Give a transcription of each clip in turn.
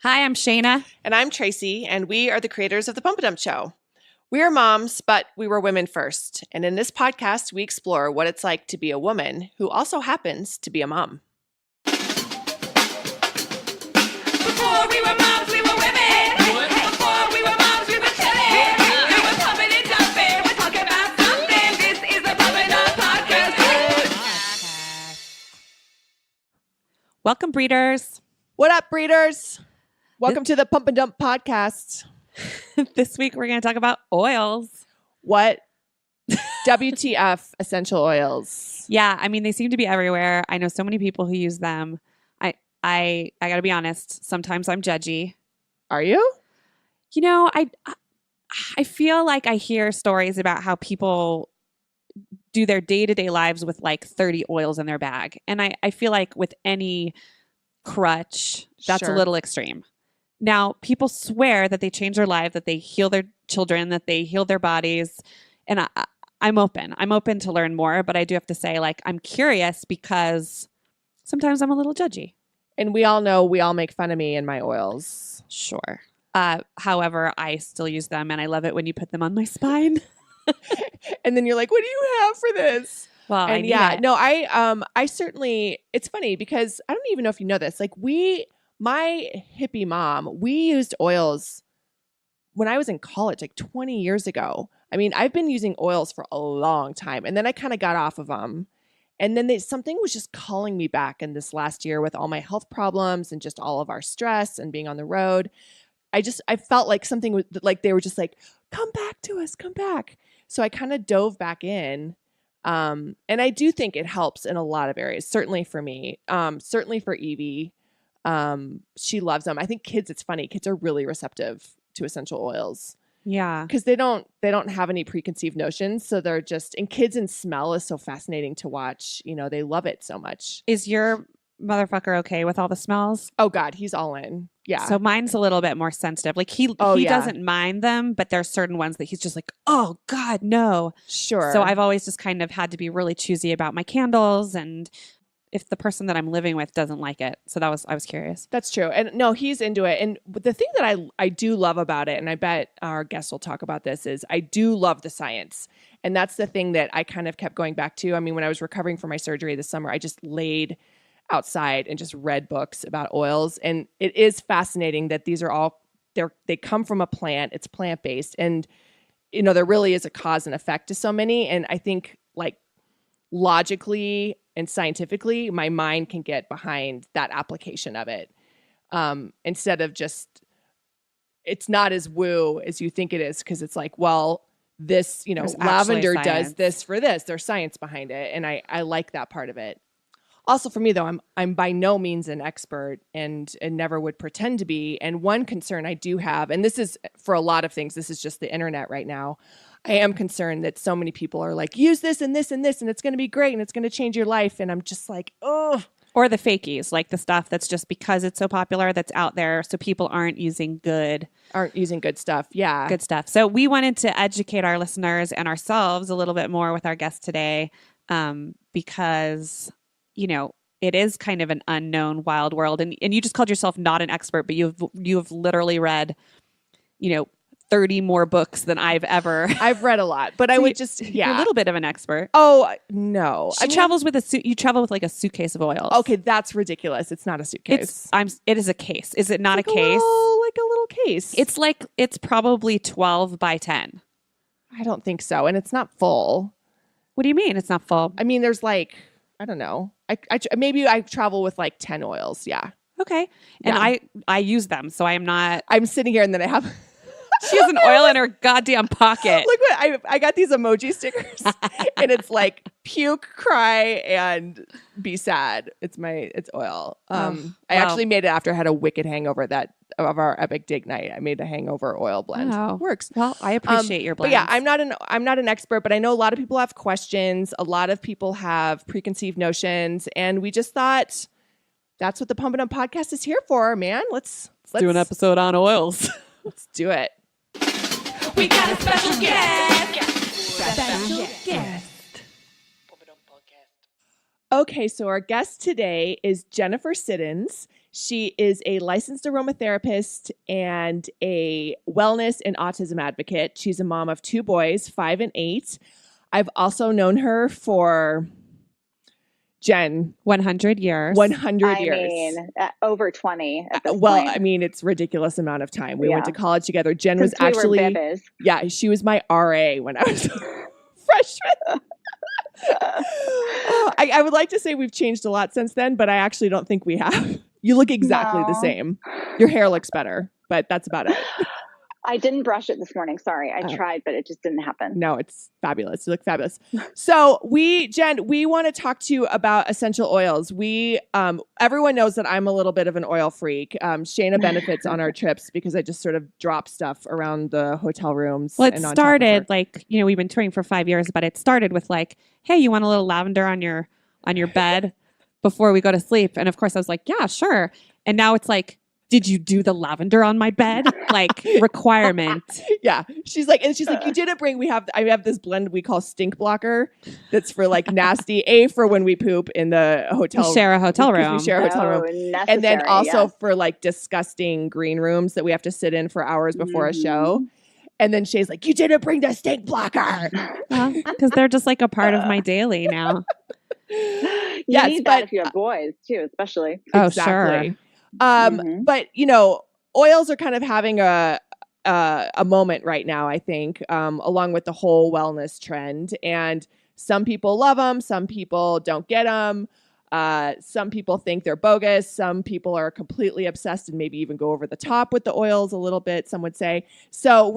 Hi, I'm Shayna. And I'm Tracey, and we are the creators of the Pump and Dump Show. We are moms, but we were women first. And in this podcast, we explore what it's like to be a woman who also happens to be a mom. Before we were moms, we were women. Before we were moms, we were chilling. We were pumping and dumping. We're talking about something. This is the Pump and Dump Podcast. Welcome, breeders. What up, breeders? Welcome to the Pump and Dump Podcast. This week, we're going to talk about oils. What? WTF essential oils. Yeah, I mean, they seem to be everywhere. I know so many people who use them. I got to be honest. Sometimes I'm judgy. Are you? You know, I feel like I hear stories about how people do their day-to-day lives with like 30 oils in their bag. And I feel like with any crutch, that's Sure. a little extreme. Now, people swear that they change their life, that they heal their children, that they heal their bodies. And I'm open. I'm open to learn more. But I do have to say, like, I'm curious because sometimes I'm a little judgy. And we all know we all make fun of me and my oils. Sure. However, I still use them, and I love it when you put them on my spine. And then you're like, what do you have for this? Well, And I certainly, it's funny because I don't even know if you know this. Like my hippie mom, we used oils when I was in college, like 20 years ago. I mean, I've been using oils for a long time, and then I kind of got off of them. And then something was just calling me back in this last year with all my health problems and just all of our stress and being on the road. I felt like something was like, they were just like, come back to us, come back. So I kind of dove back in. And I do think it helps in a lot of areas, certainly for me, certainly for Evie. She loves them. I think it's funny. Kids are really receptive to essential oils Yeah. because they don't have any preconceived notions. So they're just, and kids and smell is so fascinating to watch. You know, they love it so much. Is your motherfucker okay with all the smells? Oh God, he's all in. Yeah. So mine's a little bit more sensitive. Like he Yeah. doesn't mind them, but there's certain ones that he's just like, oh God, no. Sure. So I've always just kind of had to be really choosy about my candles, and if the person that I'm living with doesn't like it. So I was curious. That's true. And no, he's into it. And the thing that I do love about it, and I bet our guests will talk about this, is I do love the science. And that's the thing that I kind of kept going back to. I mean, when I was recovering from my surgery this summer, I just laid outside and just read books about oils. And it is fascinating that these are all, they come from a plant. It's plant-based. And, you know, there really is a cause and effect to so many. And I think like logically and scientifically, my mind can get behind that application of it. Instead of just, it's not as woo as you think it is, because it's like, well, this, you know, There's actually lavender science. does this for this. There's science behind it. And I like that part of it. Also for me though, I'm by no means an expert and never would pretend to be. And one concern I do have, and this is for a lot of things, this is just the internet right now. I am concerned that so many people are like, use this and this and this, and it's going to be great and it's going to change your life. And I'm just like, oh. Or the fakies, like the stuff that's just because it's so popular that's out there, so people aren't using good stuff. Yeah. Good stuff. So we wanted to educate our listeners and ourselves a little bit more with our guest today, because, you know, it is kind of an unknown wild world. And you just called yourself not an expert, but you've literally read, you know, 30 more books than I've read a lot, but I would just, You're a little bit of an expert. Oh, no. You travel with like a suitcase of oils. Okay, that's ridiculous. It's not a suitcase. It is a case. Is it not it's a case? Like a little case. It's probably 12 by 10. I don't think so. And it's not full. What do you mean it's not full? I mean, there's like, I don't know. Maybe I travel with like 10 oils. Yeah. Okay. And Yeah. I use them, so I'm sitting here and then I have... She has an oil in her goddamn pocket. Look what I got these emoji stickers and it's like puke, cry, and be sad. It's oil. I actually made it after I had a wicked hangover of our epic date night. I made a hangover oil blend. Oh. Works. Well, I appreciate your blend. But yeah, I'm not an expert, but I know a lot of people have questions. A lot of people have preconceived notions, and we just thought that's what the Pump and Up podcast is here for, man. Let's do an episode on oils. Let's do it. We got a special guest. Special guest. Okay, so our guest today is Jennifer Siddons. She is a licensed aromatherapist and a wellness and autism advocate. She's a mom of 2 boys, 5 and 8. I've also known her for, Jen, 100 years. 100 years. mean, over 20 at this Well, point. I mean, it's ridiculous amount of time. We Yeah. went to college together. Jen was Since we were actually, bibbies. yeah, she was my RA when I was a freshman. I would like to say we've changed a lot since then, but I actually don't think we have. You look exactly the No. same. Your hair looks better, but that's about it. I didn't brush it this morning. Sorry. I Oh. tried, but it just didn't happen. No, it's fabulous. You look fabulous. So Jen, we want to talk to you about essential oils. Everyone knows that I'm a little bit of an oil freak. Shayna benefits on our trips because I just sort of drop stuff around the hotel rooms. Well, it and on top of started her. like, we've been touring for 5 years, but it started with like, hey, you want a little lavender on your bed before we go to sleep? And of course I was like, yeah, sure. And now it's like, did you do the lavender on my bed? Like requirement. Yeah. She's like, you didn't bring, I have this blend we call stink blocker. That's for like nasty, for when we poop in the hotel. We share a hotel because room. We share a hotel room. Necessary, And then also yes. for like disgusting green rooms that we have to sit in for hours before a show. And then Shay's like, you didn't bring the stink blocker. Because they're just like a part of my daily now. You Yes, need but- that if you have boys too, especially. Oh, Exactly. sure. Mhm. But oils are kind of having a moment right now, I think, along with the whole wellness trend. And some people love them, some people don't get them. Some people think they're bogus. Some people are completely obsessed and maybe even go over the top with the oils a little bit, some would say. So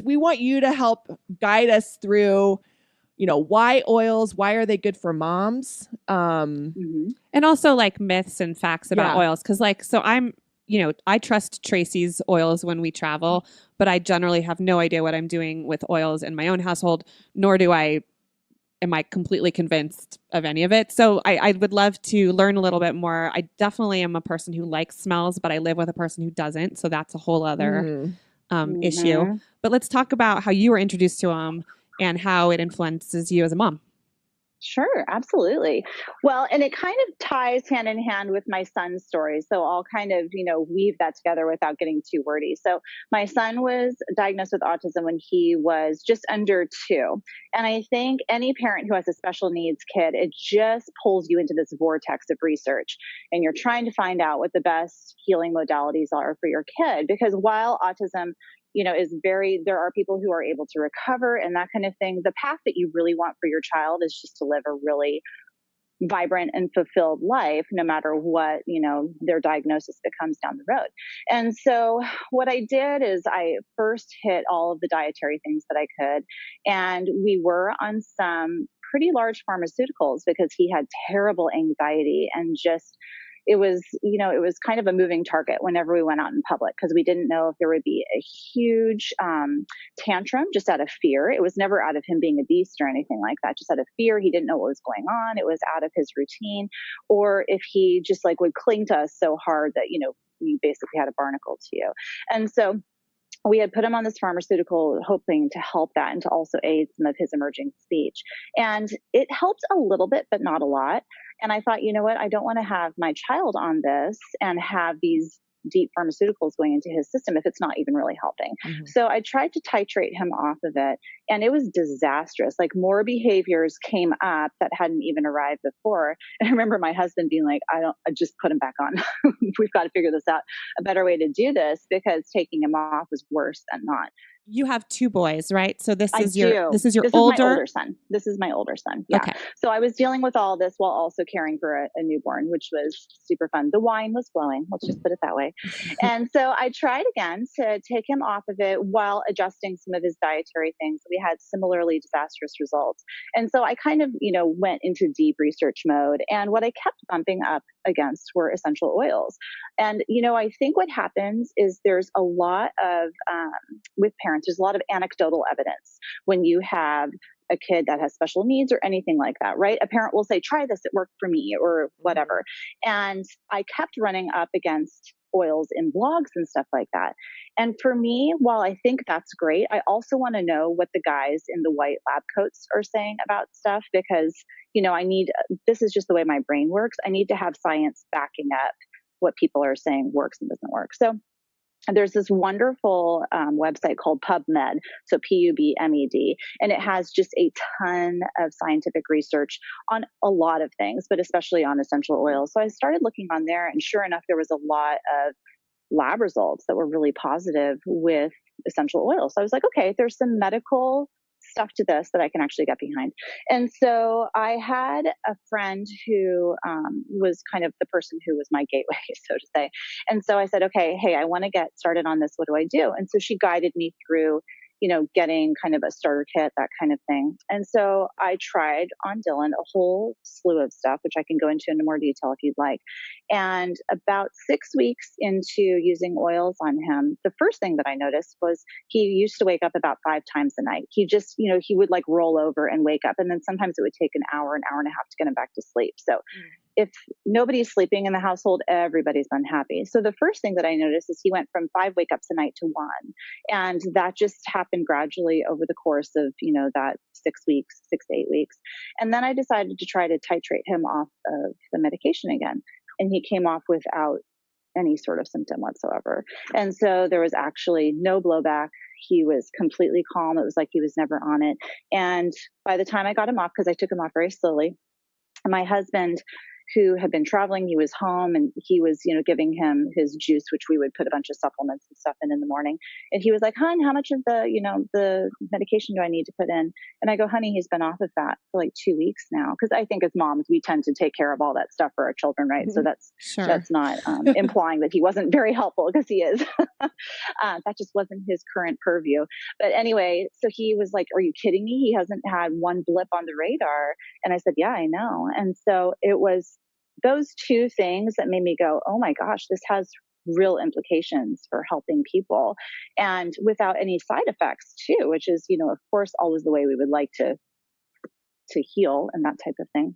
we want you to help guide us through, why oils, why are they good for moms? Mhm. And also like myths and facts about Yeah. oils. Cause I trust Tracey's oils when we travel, but I generally have no idea what I'm doing with oils in my own household, nor am I completely convinced of any of it. So I would love to learn a little bit more. I definitely am a person who likes smells, but I live with a person who doesn't. So that's a whole other issue. Mhm. But let's talk about how you were introduced to them and how it influences you as a mom. Sure, absolutely. Well, and it kind of ties hand in hand with my son's story. So I'll kind of, weave that together without getting too wordy. So my son was diagnosed with autism when he was just under 2. And I think any parent who has a special needs kid, it just pulls you into this vortex of research. And you're trying to find out what the best healing modalities are for your kid. Because while autism there are people who are able to recover and that kind of thing. The path that you really want for your child is just to live a really vibrant and fulfilled life, no matter what, their diagnosis becomes down the road. And so what I did is I first hit all of the dietary things that I could. And we were on some pretty large pharmaceuticals because he had terrible anxiety and just, it was kind of a moving target whenever we went out in public because we didn't know if there would be a huge tantrum just out of fear. It was never out of him being a beast or anything like that, just out of fear. He didn't know what was going on. It was out of his routine, or if he just like would cling to us so hard that, we basically had a barnacle to you. And so we had put him on this pharmaceutical hoping to help that and to also aid some of his emerging speech. And it helped a little bit, but not a lot. And I thought, you know what? I don't want to have my child on this and have these deep pharmaceuticals going into his system if it's not even really helping. Mhm. So I tried to titrate him off of it, and it was disastrous. Like more behaviors came up that hadn't even arrived before. And I remember my husband being like, I just put him back on. We've got to figure this out, a better way to do this, because taking him off was worse than not. You have 2 boys, right? So this I is do. your This is my older son. This is my older son. Yeah. Okay. So I was dealing with all this while also caring for a newborn, which was super fun. The wine was flowing. Let's just put it that way. And so I tried again to take him off of it while adjusting some of his dietary things. We had similarly disastrous results. And so I kind of, went into deep research mode. And what I kept bumping up against were essential oils. And, I think what happens is there's a lot of, with parents, there's a lot of anecdotal evidence when you have a kid that has special needs or anything like that, right? A parent will say, try this, it worked for me, or whatever. And I kept running up against oils in blogs and stuff like that. And for me, while I think that's great, I also want to know what the guys in the white lab coats are saying about stuff, because, this is just the way my brain works. I need to have science backing up what people are saying works and doesn't work. So there's this wonderful website called PubMed, so PubMed, and it has just a ton of scientific research on a lot of things, but especially on essential oils. So I started looking on there, and sure enough, there was a lot of lab results that were really positive with essential oils. So I was like, okay, there's some medical stuff to this that I can actually get behind. And so I had a friend who was kind of the person who was my gateway, so to say. And so I said, okay, hey, I want to get started on this. What do I do? And so she guided me through, getting kind of a starter kit, that kind of thing. And so I tried on Dylan a whole slew of stuff, which I can go into more detail if you'd like. And about 6 weeks into using oils on him, the first thing that I noticed was he used to wake up about 5 times a night. He just, he would like roll over and wake up. And then sometimes it would take an hour and a half to get him back to sleep. So if nobody's sleeping in the household, everybody's unhappy. So the first thing that I noticed is he went from 5 wake-ups a night to 1. And that just happened gradually over the course of, that 6 weeks, 6 to 8 weeks. And then I decided to try to titrate him off of the medication again. And he came off without any sort of symptom whatsoever. And so there was actually no blowback. He was completely calm. It was like he was never on it. And by the time I got him off, because I took him off very slowly, my husband, who had been traveling, he was home, and he was, giving him his juice, which we would put a bunch of supplements and stuff in the morning. And he was like, "Hon, how much of the medication do I need to put in?" And I go, "Honey, he's been off of that for like 2 weeks now." Because I think as moms, we tend to take care of all that stuff for our children, right? So that's not implying that he wasn't very helpful, because he is. That just wasn't his current purview. But anyway, so he was like, "Are you kidding me? He hasn't had one blip on the radar." And I said, "Yeah, I know." And so it was those two things that made me go, oh my gosh, this has real implications for helping people, and without any side effects too, which is, of course, always the way we would like to heal and that type of thing.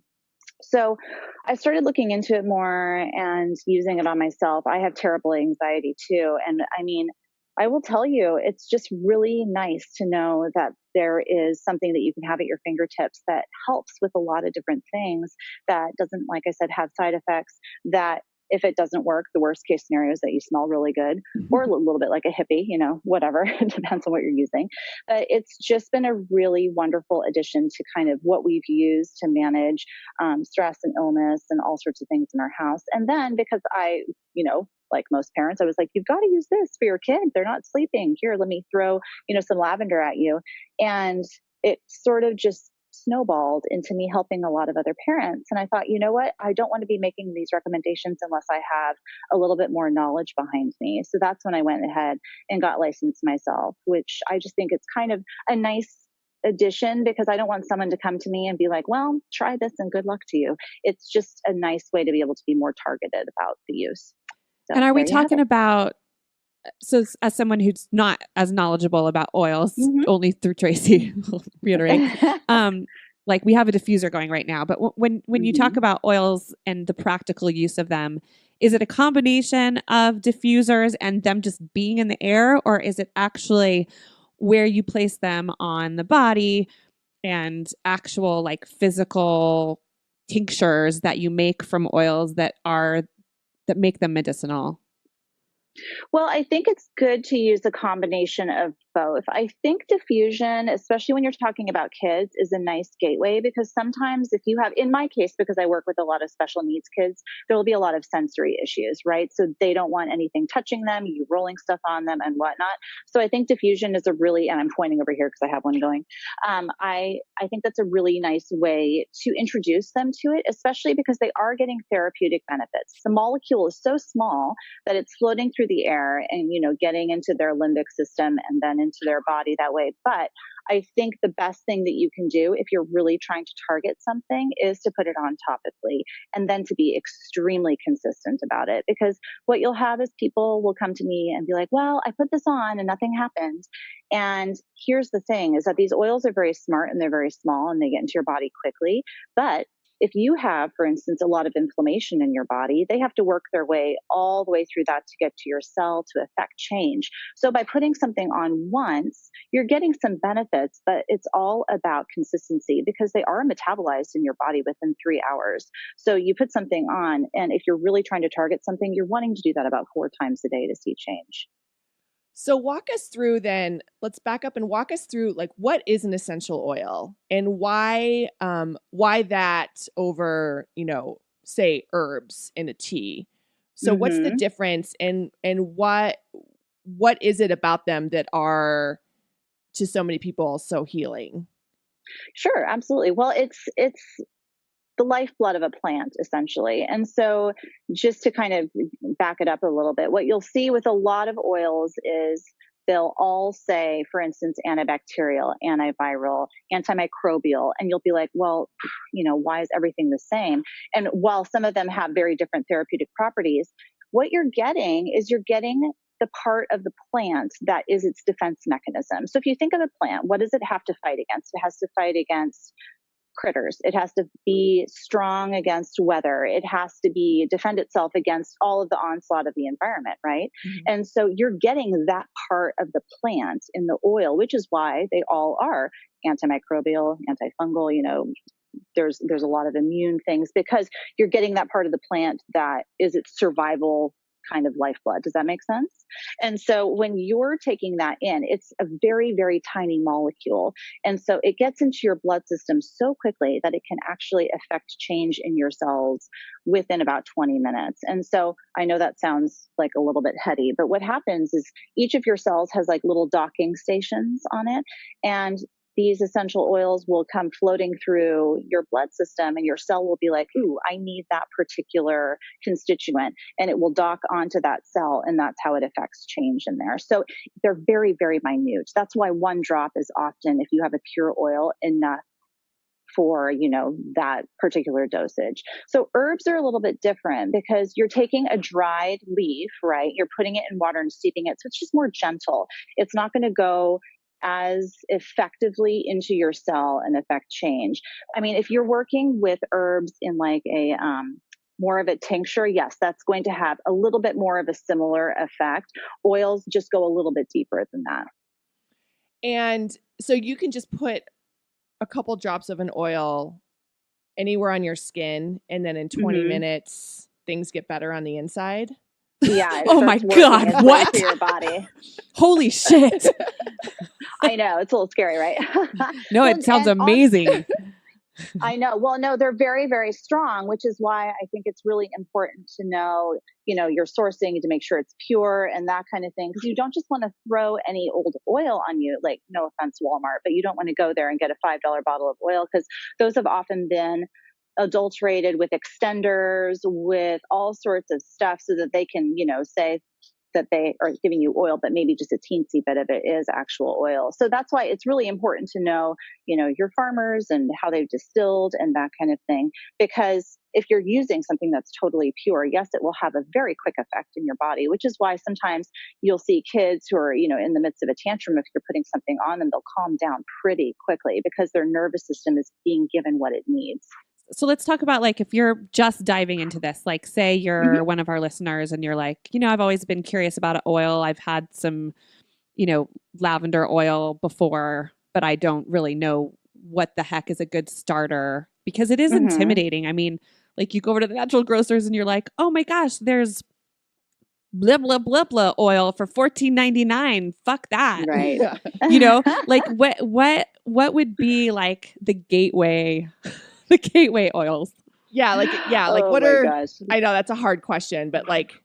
So I started looking into it more and using it on myself. I have terrible anxiety too. And I mean, I will tell you, it's just really nice to know that there is something that you can have at your fingertips that helps with a lot of different things, that doesn't, like I said, have side effects, that if it doesn't work, the worst case scenario is that you smell really good, or a little bit like a hippie, whatever. It depends on what you're using. But it's just been a really wonderful addition to kind of what we've used to manage stress and illness and all sorts of things in our house. And then because I, like most parents, I was like, you've got to use this for your kids. They're not sleeping. Here, let me throw, some lavender at you. And it sort of just snowballed into me helping a lot of other parents. And I thought, you know what? I don't want to be making these recommendations unless I have a little bit more knowledge behind me. So that's when I went ahead and got licensed myself, which I just think it's kind of a nice addition, because I don't want someone to come to me and be like, well, try this and good luck to you. It's just a nice way to be able to be more targeted about the use. So, and are we talking about, so as someone who's not as knowledgeable about oils, only through Tracey, will reiterate, like we have a diffuser going right now, but when you talk about oils and the practical use of them, is it a combination of diffusers and them just being in the air, or is it actually where you place them on the body and actual like physical tinctures that you make from oils that make them medicinal? Well, I think it's good to use a combination of both. I think diffusion, especially when you're talking about kids, is a nice gateway, because sometimes if you have, in my case, because I work with a lot of special needs kids, there will be a lot of sensory issues, right? So they don't want anything touching them, you rolling stuff on them and whatnot. So I think diffusion is a really, and I'm pointing over here because I have one going. I think that's a really nice way to introduce them to it, especially because they are getting therapeutic benefits. The molecule is so small that it's floating through the air and, getting into their limbic system and then into their body that way. But I think the best thing that you can do if you're really trying to target something is to put it on topically, and then to be extremely consistent about it. Because what you'll have is people will come to me and be like, well, I put this on and nothing happened. And here's the thing, is that these oils are very smart and they're very small and they get into your body quickly. But if you have, for instance, a lot of inflammation in your body, they have to work their way all the way through that to get to your cell to affect change. So by putting something on once, you're getting some benefits, but it's all about consistency because they are metabolized in your body within 3 hours. So you put something on, and if you're really trying to target something, you're wanting to do that about 4 times a day to see change. So walk us through then, let's back up and walk us through like what is an essential oil and why that over, say herbs in a tea. So what's the difference and what is it about them that are to so many people so healing? Sure, absolutely. Well, it's the lifeblood of a plant, essentially. And so just to kind of back it up a little bit, what you'll see with a lot of oils is they'll all say, for instance, antibacterial, antiviral, antimicrobial. And you'll be like, well, why is everything the same? And while some of them have very different therapeutic properties, what you're getting is you're getting the part of the plant that is its defense mechanism. So if you think of a plant, what does it have to fight against? It has to fight against critters. It has to be strong against weather. It has to defend itself against all of the onslaught of the environment, right? Mm-hmm. And so you're getting that part of the plant in the oil, which is why they all are antimicrobial, antifungal, there's a lot of immune things because you're getting that part of the plant that is its survival kind of lifeblood. Does that make sense? And so when you're taking that in, it's a very, very tiny molecule. And so it gets into your blood system so quickly that it can actually affect change in your cells within about 20 minutes. And so I know that sounds like a little bit heady, but what happens is each of your cells has like little docking stations on it. And these essential oils will come floating through your blood system and your cell will be like, ooh, I need that particular constituent. And it will dock onto that cell. And that's how it affects change in there. So they're very, very minute. That's why one drop is often, if you have a pure oil, enough for, that particular dosage. So herbs are a little bit different because you're taking a dried leaf, right? You're putting it in water and steeping it. So it's just more gentle. It's not going to go as effectively into your cell and affect change. I mean, if you're working with herbs in like a more of a tincture, yes, that's going to have a little bit more of a similar effect. Oils just go a little bit deeper than that. And so you can just put a couple drops of an oil anywhere on your skin, and then in 20 minutes, things get better on the inside. Yeah. Oh my God. What? To your body. Holy shit. I know. It's a little scary, right? No, it sounds amazing. I know. Well, no, they're very, very strong, which is why I think it's really important to know, your sourcing to make sure it's pure and that kind of thing. Because you don't just want to throw any old oil on you, like no offense, Walmart, but you don't want to go there and get a $5 bottle of oil because those have often been adulterated with extenders, with all sorts of stuff so that they can, say that they are giving you oil, but maybe just a teensy bit of it is actual oil. So that's why it's really important to know, your farmers and how they've distilled and that kind of thing. Because if you're using something that's totally pure, yes, it will have a very quick effect in your body, which is why sometimes you'll see kids who are, in the midst of a tantrum, if you're putting something on them, they'll calm down pretty quickly because their nervous system is being given what it needs. So let's talk about like if you're just diving into this, like say you're one of our listeners and you're like, I've always been curious about oil. I've had some, lavender oil before, but I don't really know what the heck is a good starter because it is intimidating. I mean, like you go over to the natural grocers and you're like, oh my gosh, there's blah, blah, blah, blah oil for $14.99. Fuck that. Right. Like what would be like the gateway oils? Like what are, gosh. I know that's a hard question, but like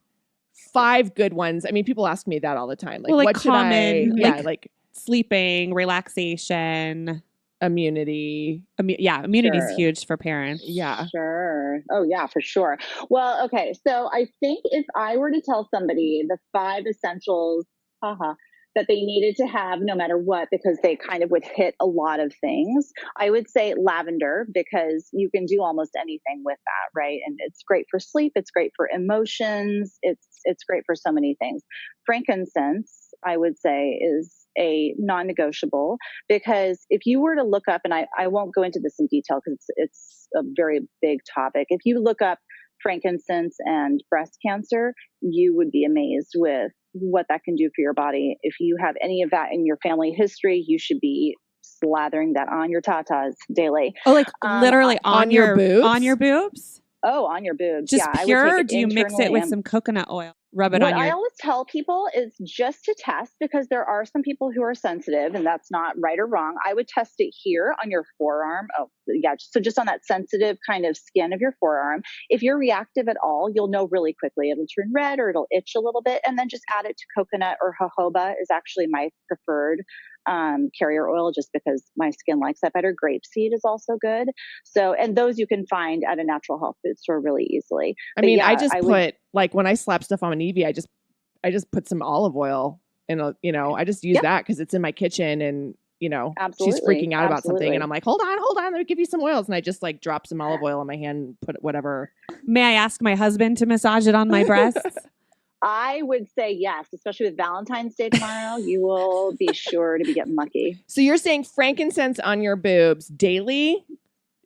5 good ones. I mean, people ask me that all the time. Like, what common, should I, like sleeping, relaxation, immunity. Immunity is huge for parents. Yeah. Sure. Oh yeah, for sure. Well, okay. So I think if I were to tell somebody the 5 essentials, that they needed to have no matter what, because they kind of would hit a lot of things, I would say lavender, because you can do almost anything with that, right? And it's great for sleep. It's great for emotions. It's great for so many things. Frankincense, I would say, is a non-negotiable, because if you were to look up, and I won't go into this in detail because it's a very big topic. If you look up frankincense and breast cancer, you would be amazed with what that can do for your body. If you have any of that in your family history, you should be slathering that on your tatas daily. Oh, like literally on your boobs? On your boobs? Oh, on your boobs. Just yeah, pure, I would or take do you mix it internally with and- some coconut oil? Rub it What on I your... always tell people is just to test, because there are some people who are sensitive, and that's not right or wrong. I would test it here on your forearm. Oh, yeah. So just on that sensitive kind of skin of your forearm. If you're reactive at all, you'll know really quickly. It'll turn red or it'll itch a little bit, and then just add it to coconut or jojoba is actually my preferred carrier oil, just because my skin likes that better. Grapeseed is also good. So, and those you can find at a natural health food store really easily. I But mean, yeah, I just would- put like when I slap stuff on an Evie, I just put some olive oil and I just use Yep. that because it's in my kitchen, and she's Absolutely, freaking out about something, absolutely. and I'm like, hold on, let me give you some oils, and I just like drop some olive oil on my hand, and put whatever. May I ask my husband to massage it on my breasts? I would say yes, especially with Valentine's Day tomorrow. You will be sure to be getting lucky. So you're saying frankincense on your boobs daily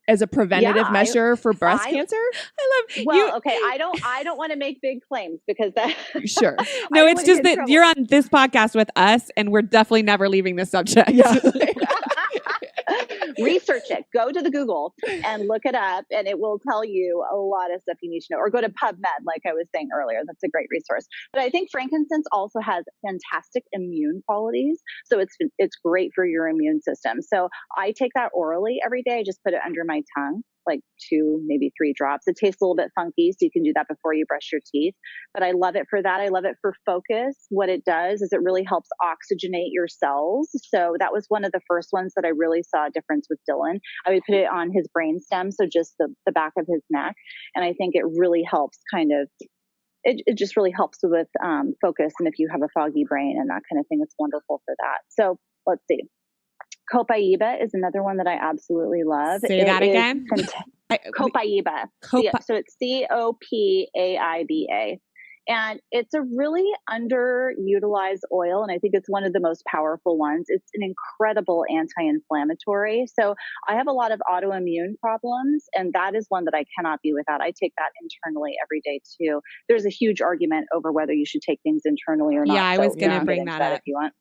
as a preventative Yeah, measure for breast I- cancer? I love Well, you. okay, I don't want to make big claims because that. Sure. No, I it's wouldn't just get in that trouble. you're on this podcast with us, and we're definitely never leaving this subject. Yeah. Research it. Go to the Google and look it up, and it will tell you a lot of stuff you need to know. Or go to PubMed, like I was saying earlier. That's a great resource. But I think frankincense also has fantastic immune qualities, so it's great for your immune system. So I take that orally every day. I just put it under my tongue, like 2, maybe 3 drops. It tastes a little bit funky, so you can do that before you brush your teeth. But I love it for that. I love it for focus. What it does is it really helps oxygenate your cells. So that was one of the first ones that I really saw a difference with Dylan. I would put it on his brainstem, so just the back of his neck. And I think it really helps it just really helps with focus. And if you have a foggy brain and that kind of thing, it's wonderful for that. So let's see. Copaiba is another one that I absolutely love. Say that is again. Copaiba. So it's Copaiba. And it's a really underutilized oil, and I think it's one of the most powerful ones. It's an incredible anti-inflammatory. So I have a lot of autoimmune problems, and that is one that I cannot be without. I take that internally every day too. There's a huge argument over whether you should take things internally or not. Yeah, I was going we to can bring get into that up. if you want.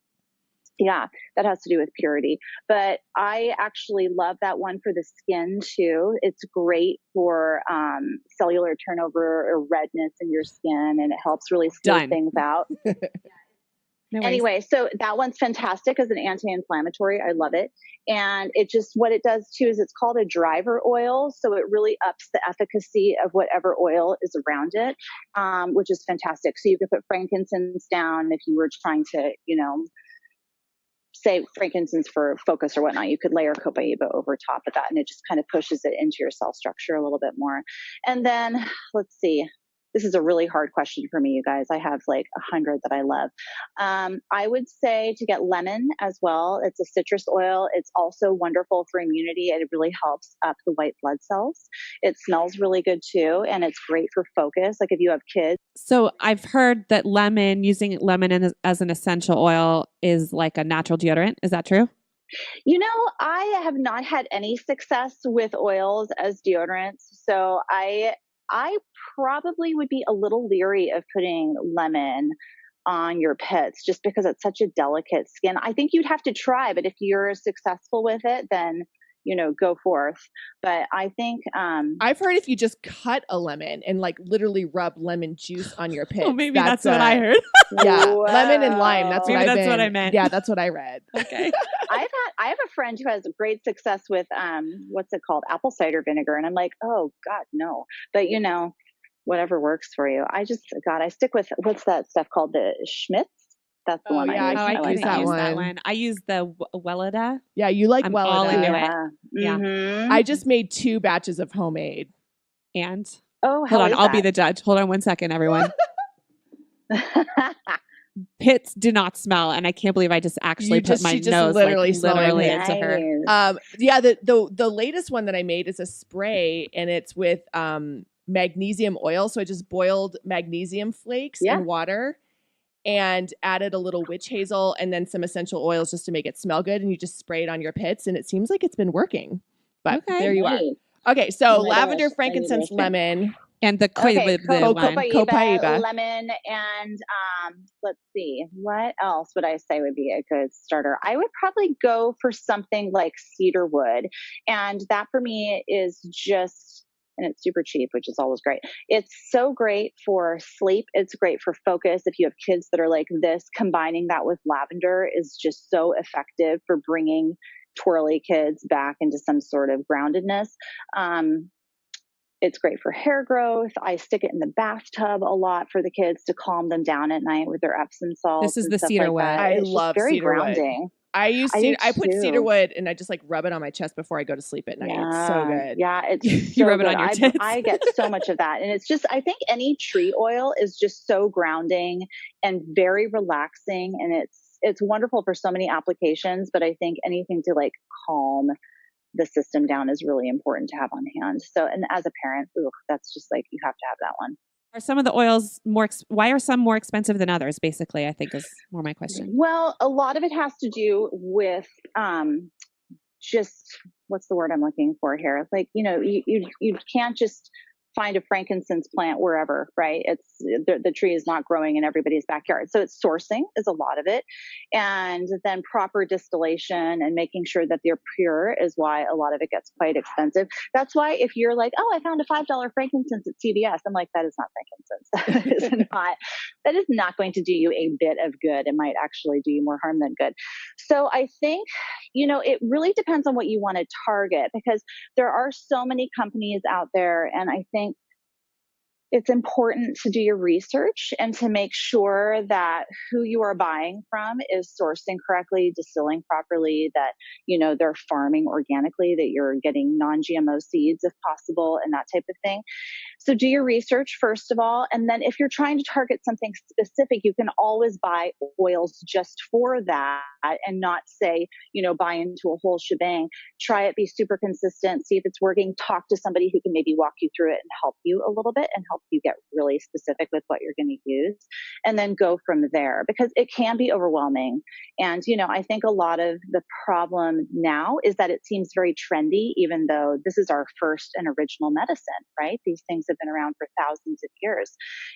Yeah, that has to do with purity. But I actually love that one for the skin too. It's great for cellular turnover or redness in your skin, and it helps really smooth Done. things out. No worries. Anyway, so that one's fantastic as an anti-inflammatory. I love it. And it just, what it does too is it's called a driver oil. So it really ups the efficacy of whatever oil is around it, which is fantastic. So you could put frankincense down if you were trying to, say frankincense for focus or whatnot. You could layer copaiba over top of that, and it just kind of pushes it into your cell structure a little bit more. And then let's see. This is a really hard question for me, you guys. I have like 100 that I love. I would say to get lemon as well. It's a citrus oil. It's also wonderful for immunity. It really helps up the white blood cells. It smells really good too, and it's great for focus. Like if you have kids. So I've heard that using lemon as an essential oil is like a natural deodorant. Is that true? I have not had any success with oils as deodorants. So I probably would be a little leery of putting lemon on your pits just because it's such a delicate skin. I think you'd have to try, but if you're successful with it, then, go forth. But I think, I've heard if you just cut a lemon and like literally rub lemon juice on your pits. Oh, maybe that's what I heard. Yeah, Wow. lemon and lime. That's Maybe what that's what I meant. Yeah, that's what I read. Okay. I have a friend who has great success with, what's it called? Apple cider vinegar. And I'm like, oh God, no. But whatever works for you. I stick with, what's that stuff called? The Schmitz. That's the one yeah, I use. Oh, I like use that that one. one. I use the Weleda. Yeah, you like I'm well all into enough. it. Yeah. Mhm. I just made 2 batches of homemade. And Oh, how hold on, is I'll be that? the judge. Hold on one second, everyone. Pits do not smell, and I can't believe I just actually put my she just nose literally smelled literally it. into her. Nice. Yeah, the latest one that I made is a spray, and it's with magnesium oil. So I just boiled magnesium flakes Yeah. in water, and added a little witch hazel and then some essential oils just to make it smell good. And you just spray it on your pits, and it seems like it's been working. But Okay. there you are. Neat. Okay, so Oh my lavender, gosh, I need frankincense, to- lemon. And the Okay, the one. Copaiba. lemon, and let's see, what else would I say would be a good starter? I would probably go for something like cedarwood, and that for me is just, and it's super cheap, which is always great. It's so great for sleep. It's great for focus. If you have kids that are like this, combining that with lavender is just so effective for bringing twirly kids back into some sort of groundedness. It's great for hair growth. I stick it in the bathtub a lot for the kids to calm them down at night with their Epsom salts. This is and the stuff cedarwood. Like that. I It's love just very cedarwood. grounding. I use I do I put too. cedarwood and I just like rub it on my chest before I go to sleep at night. It's so good. Yeah, it's You so rub it good. on your tits. I get so much of that. And it's just, I think any tree oil is just so grounding and very relaxing. And it's wonderful for so many applications, but I think anything to like calm the system down is really important to have on hand. So, and as a parent, that's just like, you have to have that one. Are some of the oils why are some more expensive than others? Basically, I think is more my question. Well, a lot of it has to do with just, what's the word I'm looking for here? Like, you can't just find a frankincense plant wherever, right? It's the tree is not growing in everybody's backyard. So it's sourcing is a lot of it. And then proper distillation and making sure that they're pure is why a lot of it gets quite expensive. That's why if you're like, oh, I found a $5 frankincense at CVS, I'm like, that is not frankincense. That is not going to do you a bit of good. It might actually do you more harm than good. So I think, it really depends on what you want to target, because there are so many companies out there. And I think it's important to do your research and to make sure that who you are buying from is sourcing correctly, distilling properly, that, they're farming organically, that you're getting non-GMO seeds if possible, and that type of thing. So do your research first of all. And then if you're trying to target something specific, you can always buy oils just for that and not say, buy into a whole shebang. Try it, be super consistent, see if it's working, talk to somebody who can maybe walk you through it and help you a little bit and help you get really specific with what you're going to use, and then go from there, because it can be overwhelming. And, I think a lot of the problem now is that it seems very trendy, even though this is our first and original medicine, right? These things have been around for thousands of years,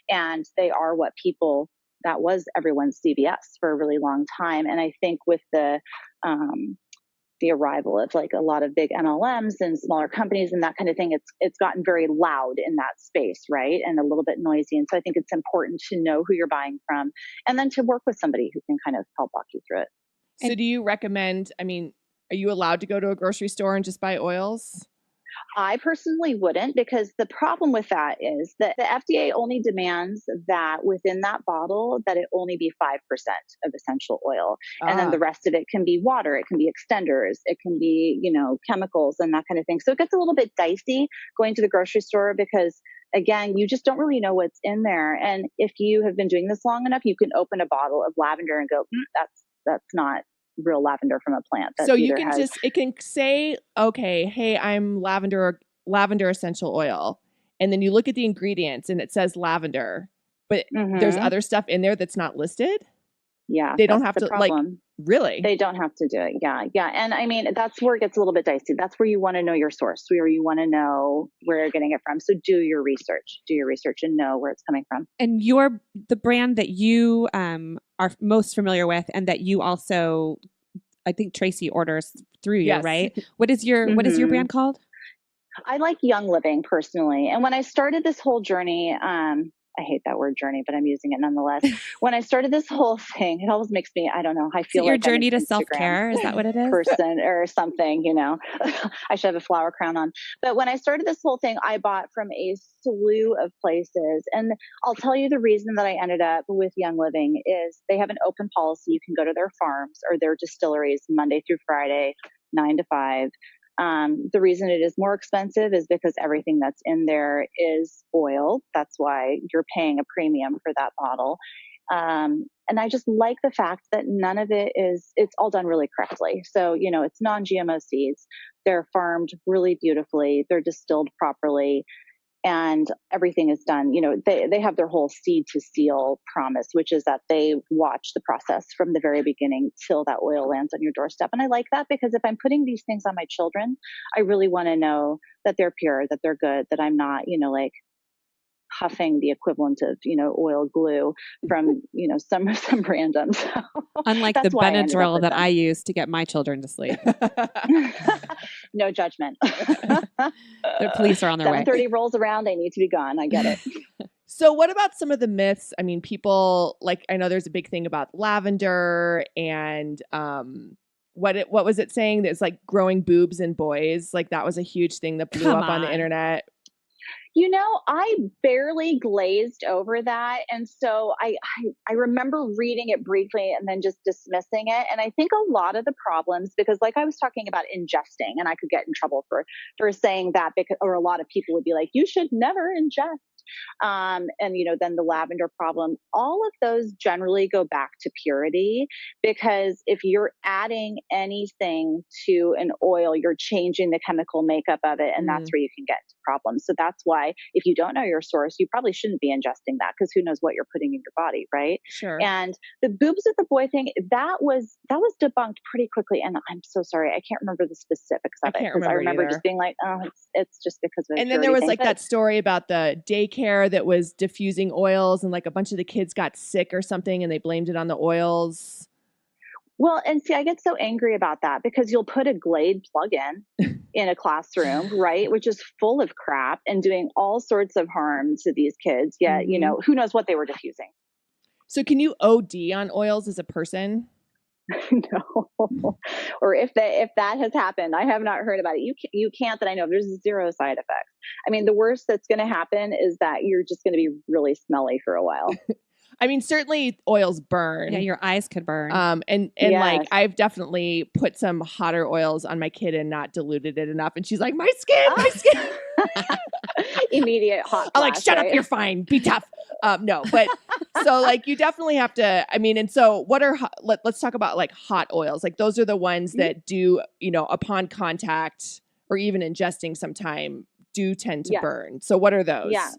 and they are what that was everyone's CVS for a really long time. And I think with the arrival of like a lot of big MLMs and smaller companies and that kind of thing, it's gotten very loud in that space, right? And a little bit noisy. And so I think it's important to know who you're buying from, and then to work with somebody who can kind of help walk you through it. So do you recommend, are you allowed to go to a grocery store and just buy oils? I personally wouldn't, because the problem with that is that the FDA only demands that within that bottle that it only be 5% of essential oil. And then the rest of it can be water, it can be extenders, it can be, chemicals and that kind of thing. So it gets a little bit dicey going to the grocery store, because again, you just don't really know what's in there. And if you have been doing this long enough, you can open a bottle of lavender and go, that's not real lavender from a plant. So you can it can say, okay, hey, I'm lavender essential oil. And then you look at the ingredients and it says lavender, but there's other stuff in there that's not listed. Yeah. They don't have to really? They don't have to do it. Yeah. Yeah. And that's where it gets a little bit dicey. That's where you want to know your source, where you want to know where you're getting it from. So do your research and know where it's coming from. And the brand that you are most familiar with, and that you also, I think Tracey orders through you, right? What is your brand called? I like Young Living personally. And when I started this whole journey, I hate that word journey, but I'm using it nonetheless. When I started this whole thing, it always makes me, I don't know, I feel like your journey to self-care, is that what it is? Person or something, I should have a flower crown on. But when I started this whole thing, I bought from a slew of places. And I'll tell you the reason that I ended up with Young Living is they have an open policy. You can go to their farms or their distilleries Monday through Friday, 9 to 5. The reason it is more expensive is because everything that's in there is oil. That's why you're paying a premium for that bottle. And I just like the fact that none of it's all done really correctly. So, it's non-GMO seeds. They're farmed really beautifully. They're distilled properly. and everything is done. They have their whole seed to seal promise, which is that they watch the process from the very beginning till that oil lands on your doorstep. And I like that because if I'm putting these things on my children, I really want to know that they're pure, that they're good, that I'm not, like huffing the equivalent of, oil glue from, some random. So Unlike the that's why I ended up Benadryl with that them. I use to get my children to sleep. No judgment. The police are on their way. 7:30 rolls around, they need to be gone. I get it. So what about some of the myths? I mean, people I know there's a big thing about lavender and what was it saying? There's like growing boobs in boys. Like that was a huge thing that blew Come up on the on. internet. I barely glazed over that. And so I remember reading it briefly and then just dismissing it. And I think a lot of the problems, because like I was talking about ingesting, and I could get in trouble for saying that, because, or a lot of people would be like, you should never ingest. And, then the lavender problem, all of those generally go back to purity, because if you're adding anything to an oil, you're changing the chemical makeup of it. And that's where you can get into problems. So that's why if you don't know your source, you probably shouldn't be ingesting that, because who knows what you're putting in your body. Right. Sure. And the boobs of the boy thing, that was debunked pretty quickly. And I'm so sorry, I can't remember the specifics of it, because I remember either. just being like, oh, it's just because of And then there was thing. like that story about the daycare that was diffusing oils, and like a bunch of the kids got sick or something, and they blamed it on the oils. Well, and see, I get so angry about that, because you'll put a Glade plug-in in a classroom, right, which is full of crap and doing all sorts of harm to these kids. Yet, who knows what they were diffusing. So can you OD on oils as a person? No. Or if that has happened, I have not heard about it. You can't, that I know of. There's zero side effects. I mean, the worst that's going to happen is that you're just going to be really smelly for a while. I mean, certainly oils burn. Yeah, your eyes could burn. And Yes. like I've definitely put some hotter oils on my kid and not diluted it enough. And she's like, my skin. Immediate hot. I'm like, flash, shut right? up, you're fine. Be tough. No, but so like you definitely have to. I mean, and so what are let's talk about like hot oils. Like those are the ones that do, upon contact or even ingesting sometime do tend to burn. So what are those? Yeah.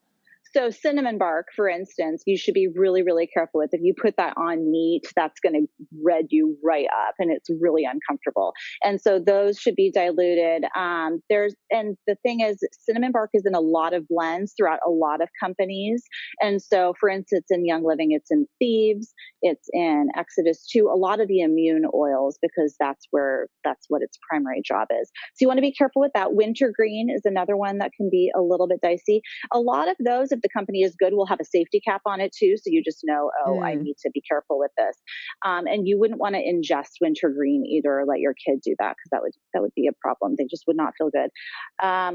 So cinnamon bark, for instance, you should be really, really careful with. If you put that on meat, that's going to red you right up, and it's really uncomfortable. And so those should be diluted. And the thing is, cinnamon bark is in a lot of blends throughout a lot of companies. And so, for instance, in Young Living, it's in Thieves, it's in Exodus 2, a lot of the immune oils, because that's what its primary job is. So you want to be careful with that. Wintergreen is another one that can be a little bit dicey. A lot of those, if the company is good, will have a safety cap on it too. So you just know, I need to be careful with this. And you wouldn't want to ingest wintergreen either, or let your kid do that, because that would be a problem. They just would not feel good.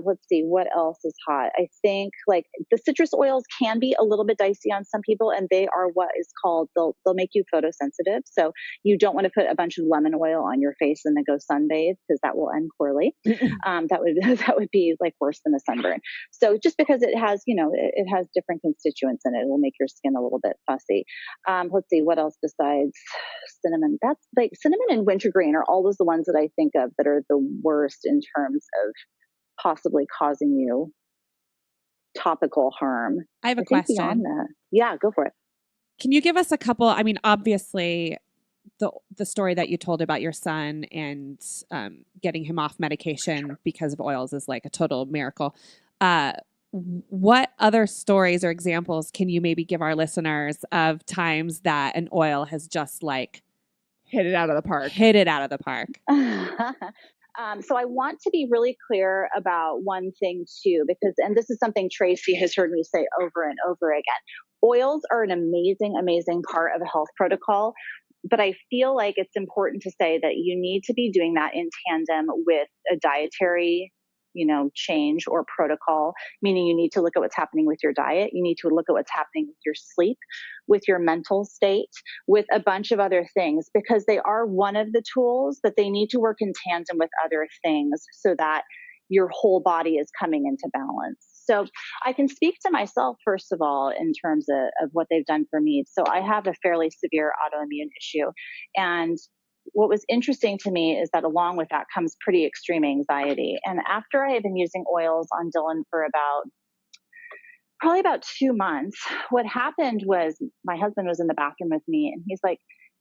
Let's see, what else is hot? I think like the citrus oils can be a little bit dicey on some people, and they are what is called, they'll make you photosensitive. So you don't want to put a bunch of lemon oil on your face and then go sunbathe, because that will end poorly. That would be like worse than a sunburn. So just because it has, it has different constituents in it, will make your skin a little bit fussy. Let's see, what else besides cinnamon? That's like cinnamon and wintergreen are always the ones that I think of that are the worst in terms of possibly causing you topical harm. I have a question. Beyond that, yeah, go for it. Can you give us a couple? I mean, obviously, the story that you told about your son and getting him off medication because of oils is like a total miracle. What other stories or examples can you maybe give our listeners of times that an oil has just like hit it out of the park? So I want to be really clear about one thing too, because, and this is something Tracey has heard me say over and over again, oils are an amazing, amazing part of a health protocol. But I feel like it's important to say that you need to be doing that in tandem with a dietary change or protocol, meaning you need to look at what's happening with your diet. You need to look at what's happening with your sleep, with your mental state, with a bunch of other things, because they are one of the tools, but they need to work in tandem with other things so that your whole body is coming into balance. So I can speak to myself, first of all, in terms of what they've done for me. So I have a fairly severe autoimmune issue. And what was interesting to me is that along with that comes pretty extreme anxiety. And after I had been using oils on Dylan for about probably about 2 months, what happened was my husband was in the bathroom with me and he's like,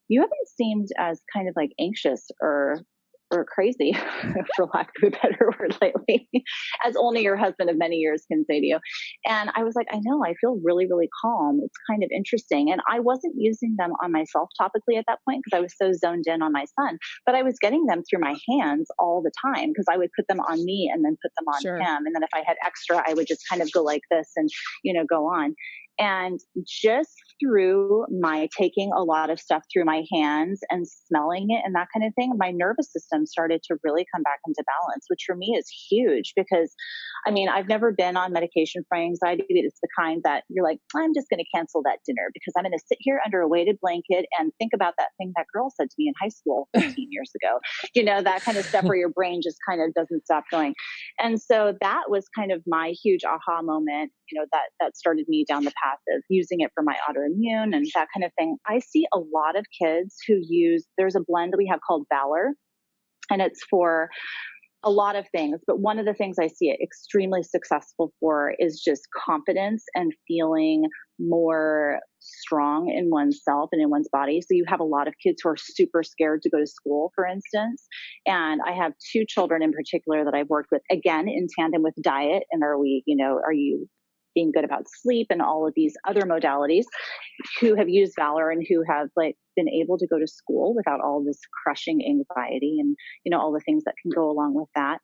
you haven't seemed as kind of like anxious or crazy, for lack of a better word lately, as only your husband of many years can say to you. And I was like, I know, I feel really, really calm. It's kind of interesting. And I wasn't using them on myself topically at that point because I was so zoned in on my son, but I was getting them through my hands all the time because I would put them on me and then put them on Sure. him. And then if I had extra, I would just kind of go like this and, go on. And just through my taking a lot of stuff through my hands and smelling it and that kind of thing, my nervous system started to really come back into balance, which for me is huge because, I mean, I've never been on medication for anxiety. It's the kind that you're like, I'm just going to cancel that dinner because I'm going to sit here under a weighted blanket and think about that thing that girl said to me in high school 15 years ago. That kind of stuff where your brain just kind of doesn't stop going. And so that was kind of my huge aha moment, that started me down the path of using it for my autoimmune and that kind of thing. I see a lot of kids who there's a blend that we have called Valor, and it's for a lot of things. But one of the things I see it extremely successful for is just confidence and feeling more strong in oneself and in one's body. So you have a lot of kids who are super scared to go to school, for instance. And I have 2 children in particular that I've worked with, again, in tandem with diet. And are you being good about sleep and all of these other modalities, who have used Valor and who have been able to go to school without all this crushing anxiety and, all the things that can go along with that.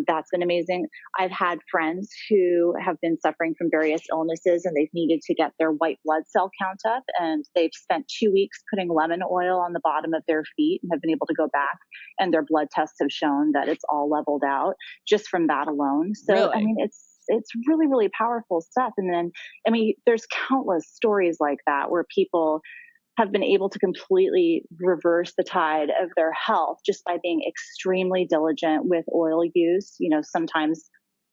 That's been amazing. I've had friends who have been suffering from various illnesses and they've needed to get their white blood cell count up, and they've spent 2 weeks putting lemon oil on the bottom of their feet and have been able to go back, and their blood tests have shown that it's all leveled out just from that alone. So, Really? I mean, it's really, really powerful stuff. And then, I mean, there's countless stories like that where people have been able to completely reverse the tide of their health just by being extremely diligent with oil use, sometimes,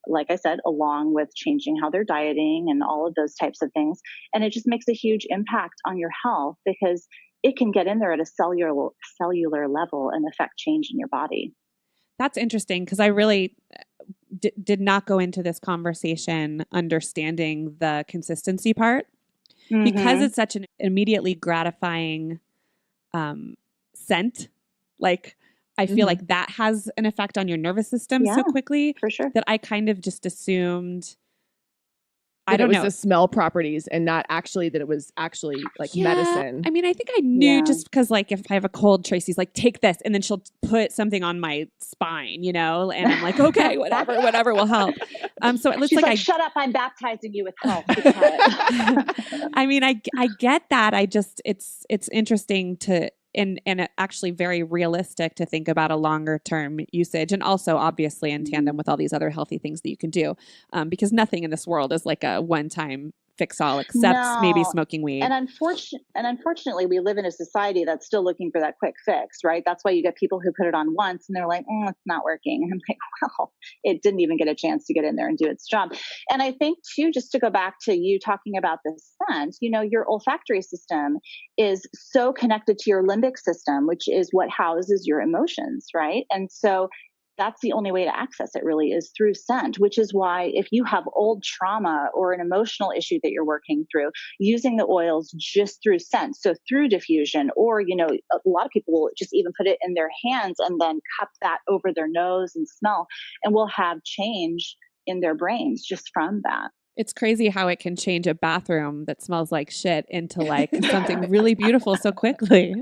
like I said, along with changing how they're dieting and all of those types of things. And it just makes a huge impact on your health because it can get in there at a cellular level and affect change in your body. That's interesting because I really did not go into this conversation understanding the consistency part. Because it's such an immediately gratifying scent. Like, I feel like that has an effect on your nervous system so quickly for sure. that I kind of just assumed, that it was the smell properties and not actually that it was actually medicine. I mean, I think I knew just because if I have a cold, Tracy's like, take this. And then she'll put something on my spine, and I'm like, okay, whatever will help. So it looks She's like shut up. I'm baptizing you with health. I mean, I get that. I just, it's interesting to, and actually very realistic to think about a longer term usage, and also obviously in tandem with all these other healthy things that you can do, because nothing in this world is like a one-time fix all except maybe smoking weed. And unfortunately, we live in a society that's still looking for that quick fix, right? That's why you get people who put it on once and they're like, it's not working. And I'm like, well, it didn't even get a chance to get in there and do its job. And I think too, just to go back to you talking about the scent, your olfactory system is so connected to your limbic system, which is what houses your emotions, right? And so that's the only way to access it really is through scent, which is why if you have old trauma or an emotional issue that you're working through, using the oils just through scent, so through diffusion, or, a lot of people will just even put it in their hands and then cup that over their nose and smell, and will have change in their brains just from that. It's crazy how it can change a bathroom that smells like shit into something really beautiful so quickly.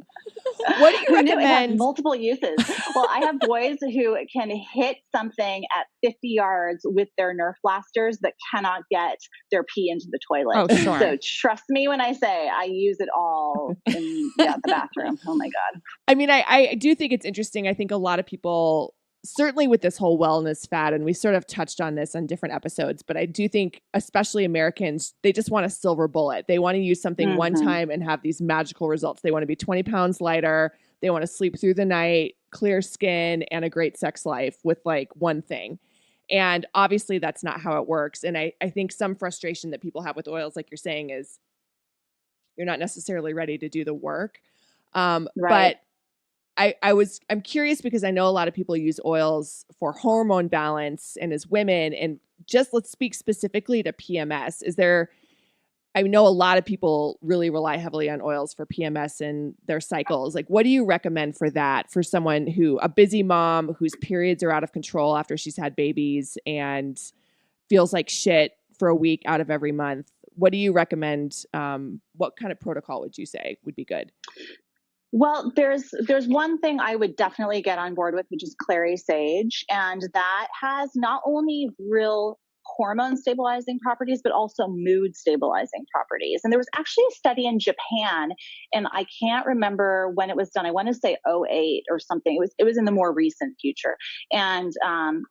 What do you recommend? It has multiple uses. Well, I have boys who can hit something at 50 yards with their Nerf blasters that cannot get their pee into the toilet. Oh, sure. So trust me when I say I use it all in the bathroom. Oh my God. I mean, I do think it's interesting. I think a lot of people, certainly with this whole wellness fad, and we sort of touched on this on different episodes, but I do think especially Americans, they just want a silver bullet. They want to use something one time and have these magical results. They want to be 20 pounds lighter. They want to sleep through the night, clear skin, and a great sex life with one thing. And obviously that's not how it works. And I think some frustration that people have with oils, like you're saying, is you're not necessarily ready to do the work. Right. But I'm curious because I know a lot of people use oils for hormone balance and as women, and just let's speak specifically to PMS. I know a lot of people really rely heavily on oils for PMS and their cycles. Like, what do you recommend for that for someone a busy mom whose periods are out of control after she's had babies and feels like shit for a week out of every month? What do you recommend? What kind of protocol would you say would be good? Well, there's one thing I would definitely get on board with, which is clary sage, and that has not only real hormone stabilizing properties, but also mood stabilizing properties. And there was actually a study in Japan, and I can't remember when it was done. I want to say '08 or something. It was in the more recent future and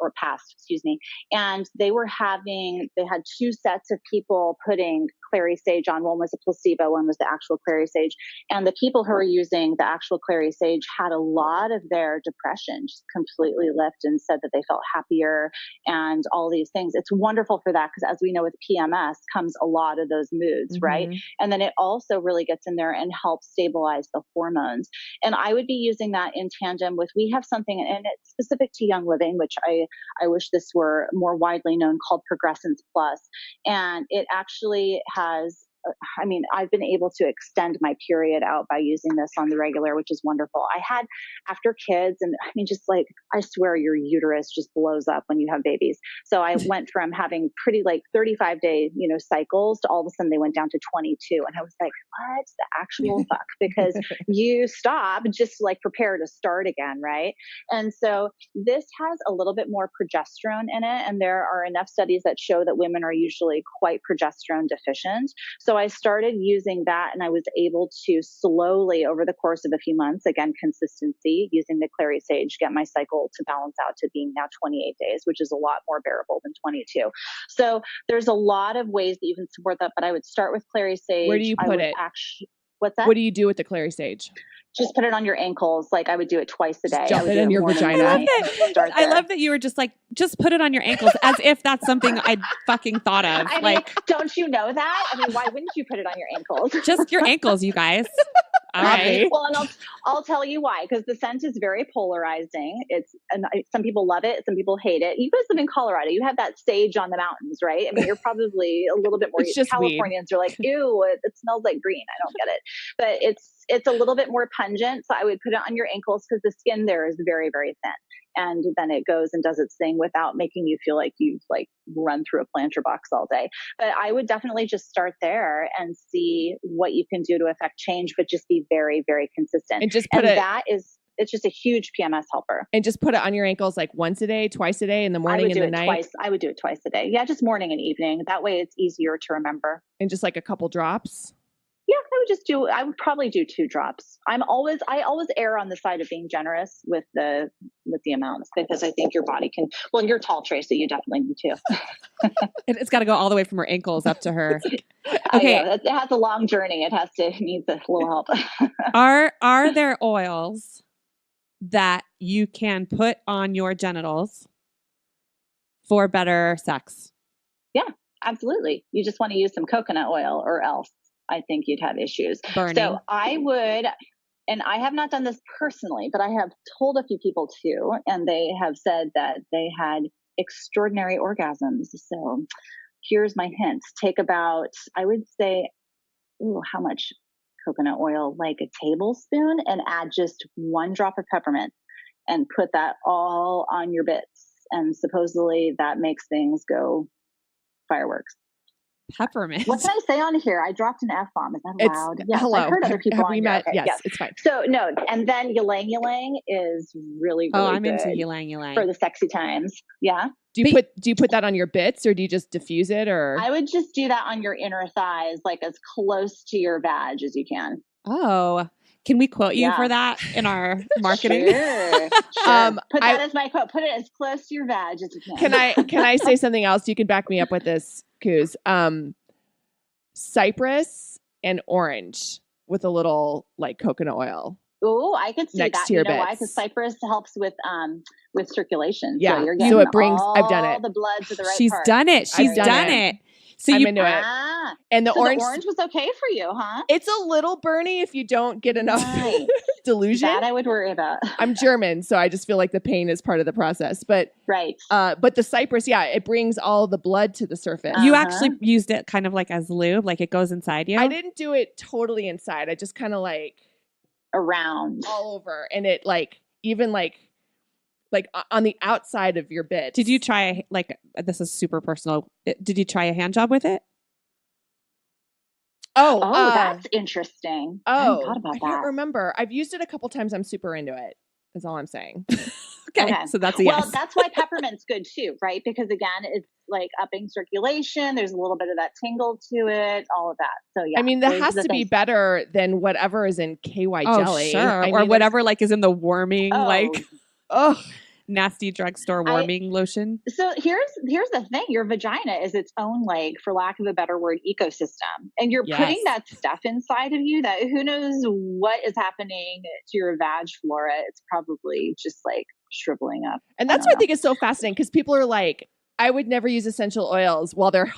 or past, excuse me. And they had two sets of people putting clary sage on. One was a placebo, one was the actual clary sage. And the people who were using the actual clary sage had a lot of their depression just completely lift and said that they felt happier and all these things. It's wonderful for that because, as we know, with PMS comes a lot of those moods, right? And then it also really gets in there and helps stabilize the hormones. And I would be using that in tandem with, we have something, and it's specific to Young Living, which I wish this were more widely known, called Progressence Plus. And it actually has, I've been able to extend my period out by using this on the regular, which is wonderful. I had after kids, and just like, I swear your uterus just blows up when you have babies. So I went from having pretty like 35-day, cycles to all of a sudden they went down to 22. And I was like, what the actual fuck? Because you stop just to like prepare to start again. Right. And so this has a little bit more progesterone in it. And there are enough studies that show that women are usually quite progesterone deficient. So I started using that, and I was able to slowly, over the course of a few months, again, consistency, using the clary sage, get my cycle to balance out to being now 28 days, which is a lot more bearable than 22. So there's a lot of ways that you can support that, but I would start with clary sage. Where do you put it? What's that? What do you do with the clary sage? Just put it on your ankles. Like I would do it twice a day. Just dump it in your vagina. I love that you were just like, just put it on your ankles, as if that's something I'd fucking thought of. Don't you know that? Why wouldn't you put it on your ankles? Just your ankles, you guys. All right. Well, and I'll tell you why, because the scent is very polarizing. Some people love it, some people hate it. You guys live in Colorado. You have that sage on the mountains, right? You're probably a little bit more. Californians are like, ew, it smells like green. I don't get it, but it's a little bit more pungent. So I would put it on your ankles because the skin there is very, very thin. And then it goes and does its thing without making you feel like you've like run through a planter box all day. But I would definitely just start there and see what you can do to affect change, but just be very, very consistent. And it's just a huge PMS helper. And just put it on your ankles like once a day, twice a day, in the morning and the night. I would do it twice a day. Yeah, just morning and evening. That way it's easier to remember. And just like a couple drops. Yeah, I would probably do 2 drops. I always err on the side of being generous with the amounts, because I think your body can, well, you're tall, Tracey, you definitely need to. It's got to go all the way from her ankles up to her. Okay. It has a long journey. It needs a little help. Are there oils that you can put on your genitals for better sex? Yeah, absolutely. You just want to use some coconut oil, or else I think you'd have issues. Burning. So I would, and I have not done this personally, but I have told a few people too, and they have said that they had extraordinary orgasms. So here's my hint. Take about, I would say, how much coconut oil? Like a tablespoon, and add just 1 drop of peppermint and put that all on your bits. And supposedly that makes things go fireworks. Peppermint. What can I say on here? I dropped an F-bomb. Is that allowed? Yes, hello. I've heard other people have we met? Okay, yes, it's fine. So no, and then ylang ylang is really, really I'm good into ylang ylang for the sexy times. Yeah. Do you put that on your bits, or do you just diffuse it? Or I would just do that on your inner thighs, like as close to your vag as you can. Oh, can we quote you for that in our marketing? Sure. Put that as my quote. Put it as close to your vag as you can. Can I say something else? You can back me up with this, Coos. Cypress and orange with a little like coconut oil. Oh, I could see next that. to your You know why? bits. Because cypress helps with circulation. Yeah. So you're So getting it brings- I've done it. all the blood to the right She's part. done it. She's done done it. it. So I'm you into it. Ah, And the so orange, the orange was okay for you, huh? it's a little burny if you don't get enough Right. delusion. That I would worry about. I'm German, so I just feel like the pain is part of the process. But Right. the cypress, yeah, it brings all the blood to the surface. you Uh-huh. actually used it kind of like as lube, like it goes inside you. I didn't do it totally inside. I just kind of like Around. all over, and it like even like on the outside of your bit. Did you try like this is super personal? Did you try a hand job with it? Oh, Oh, that's interesting. I hadn't thought about I can't that. remember. I've used it a couple times. I'm super into it. Is all I'm saying. Okay, Okay. so that's a Well, yes. that's why peppermint's good too, right? Because again, it's like upping circulation. There's a little bit of that tingle to it, all of that. So yeah. I mean, that those has are the to be things. better than whatever is in KY Oh, jelly. sure. I Or mean, whatever like is in the warming, Oh, like Oh, nasty drugstore warming lotion. So here's the thing. Your vagina is its own, like, for lack of a better word, ecosystem. And you're Yes. putting that stuff inside of you that who knows what is happening to your vag flora. It's probably just like shriveling up. and that's I what I don't think is so fascinating because people are like, I would never use essential oils while they're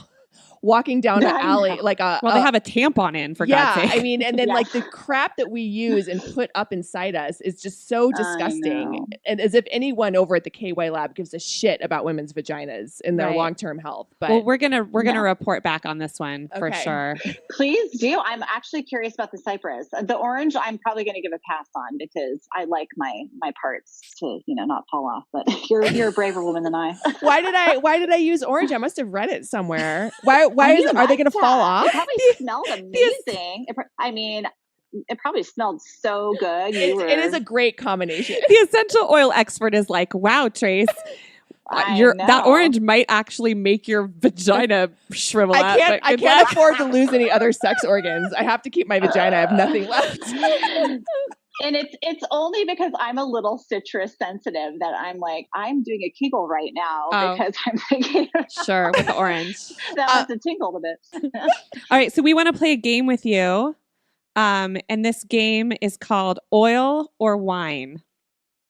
walking down an I alley, know. like a Well, they have a tampon in for yeah, God's sake. I mean, and then Yeah. like the crap that we use and put up inside us is just so I disgusting. know. And as if anyone over at the KY lab gives a shit about women's vaginas and their Right. long-term health. But well, we're gonna No. report back on this one for Okay. sure. Please do. I'm actually curious about the cypress. The orange, I'm probably going to give a pass on because I like my parts to, not fall off. But you're a braver woman than I. why did I use orange? I must have read it somewhere. Why I is knew are they going to that. fall It off? probably smelled amazing. It probably smelled so good. It is a great combination. The essential oil expert is like, "Wow, Trace, I that know. orange might actually make your vagina shrivel up." but I good can't luck. afford to lose any other sex organs. I have to keep my vagina. I have nothing left. And it's only because I'm a little citrus sensitive that I'm like, I'm doing a Kegel right now Oh. because I'm thinking Sure, with the orange. that must have tingled a bit. All right, so we want to play a game with you. And this game is called Oil or Wine.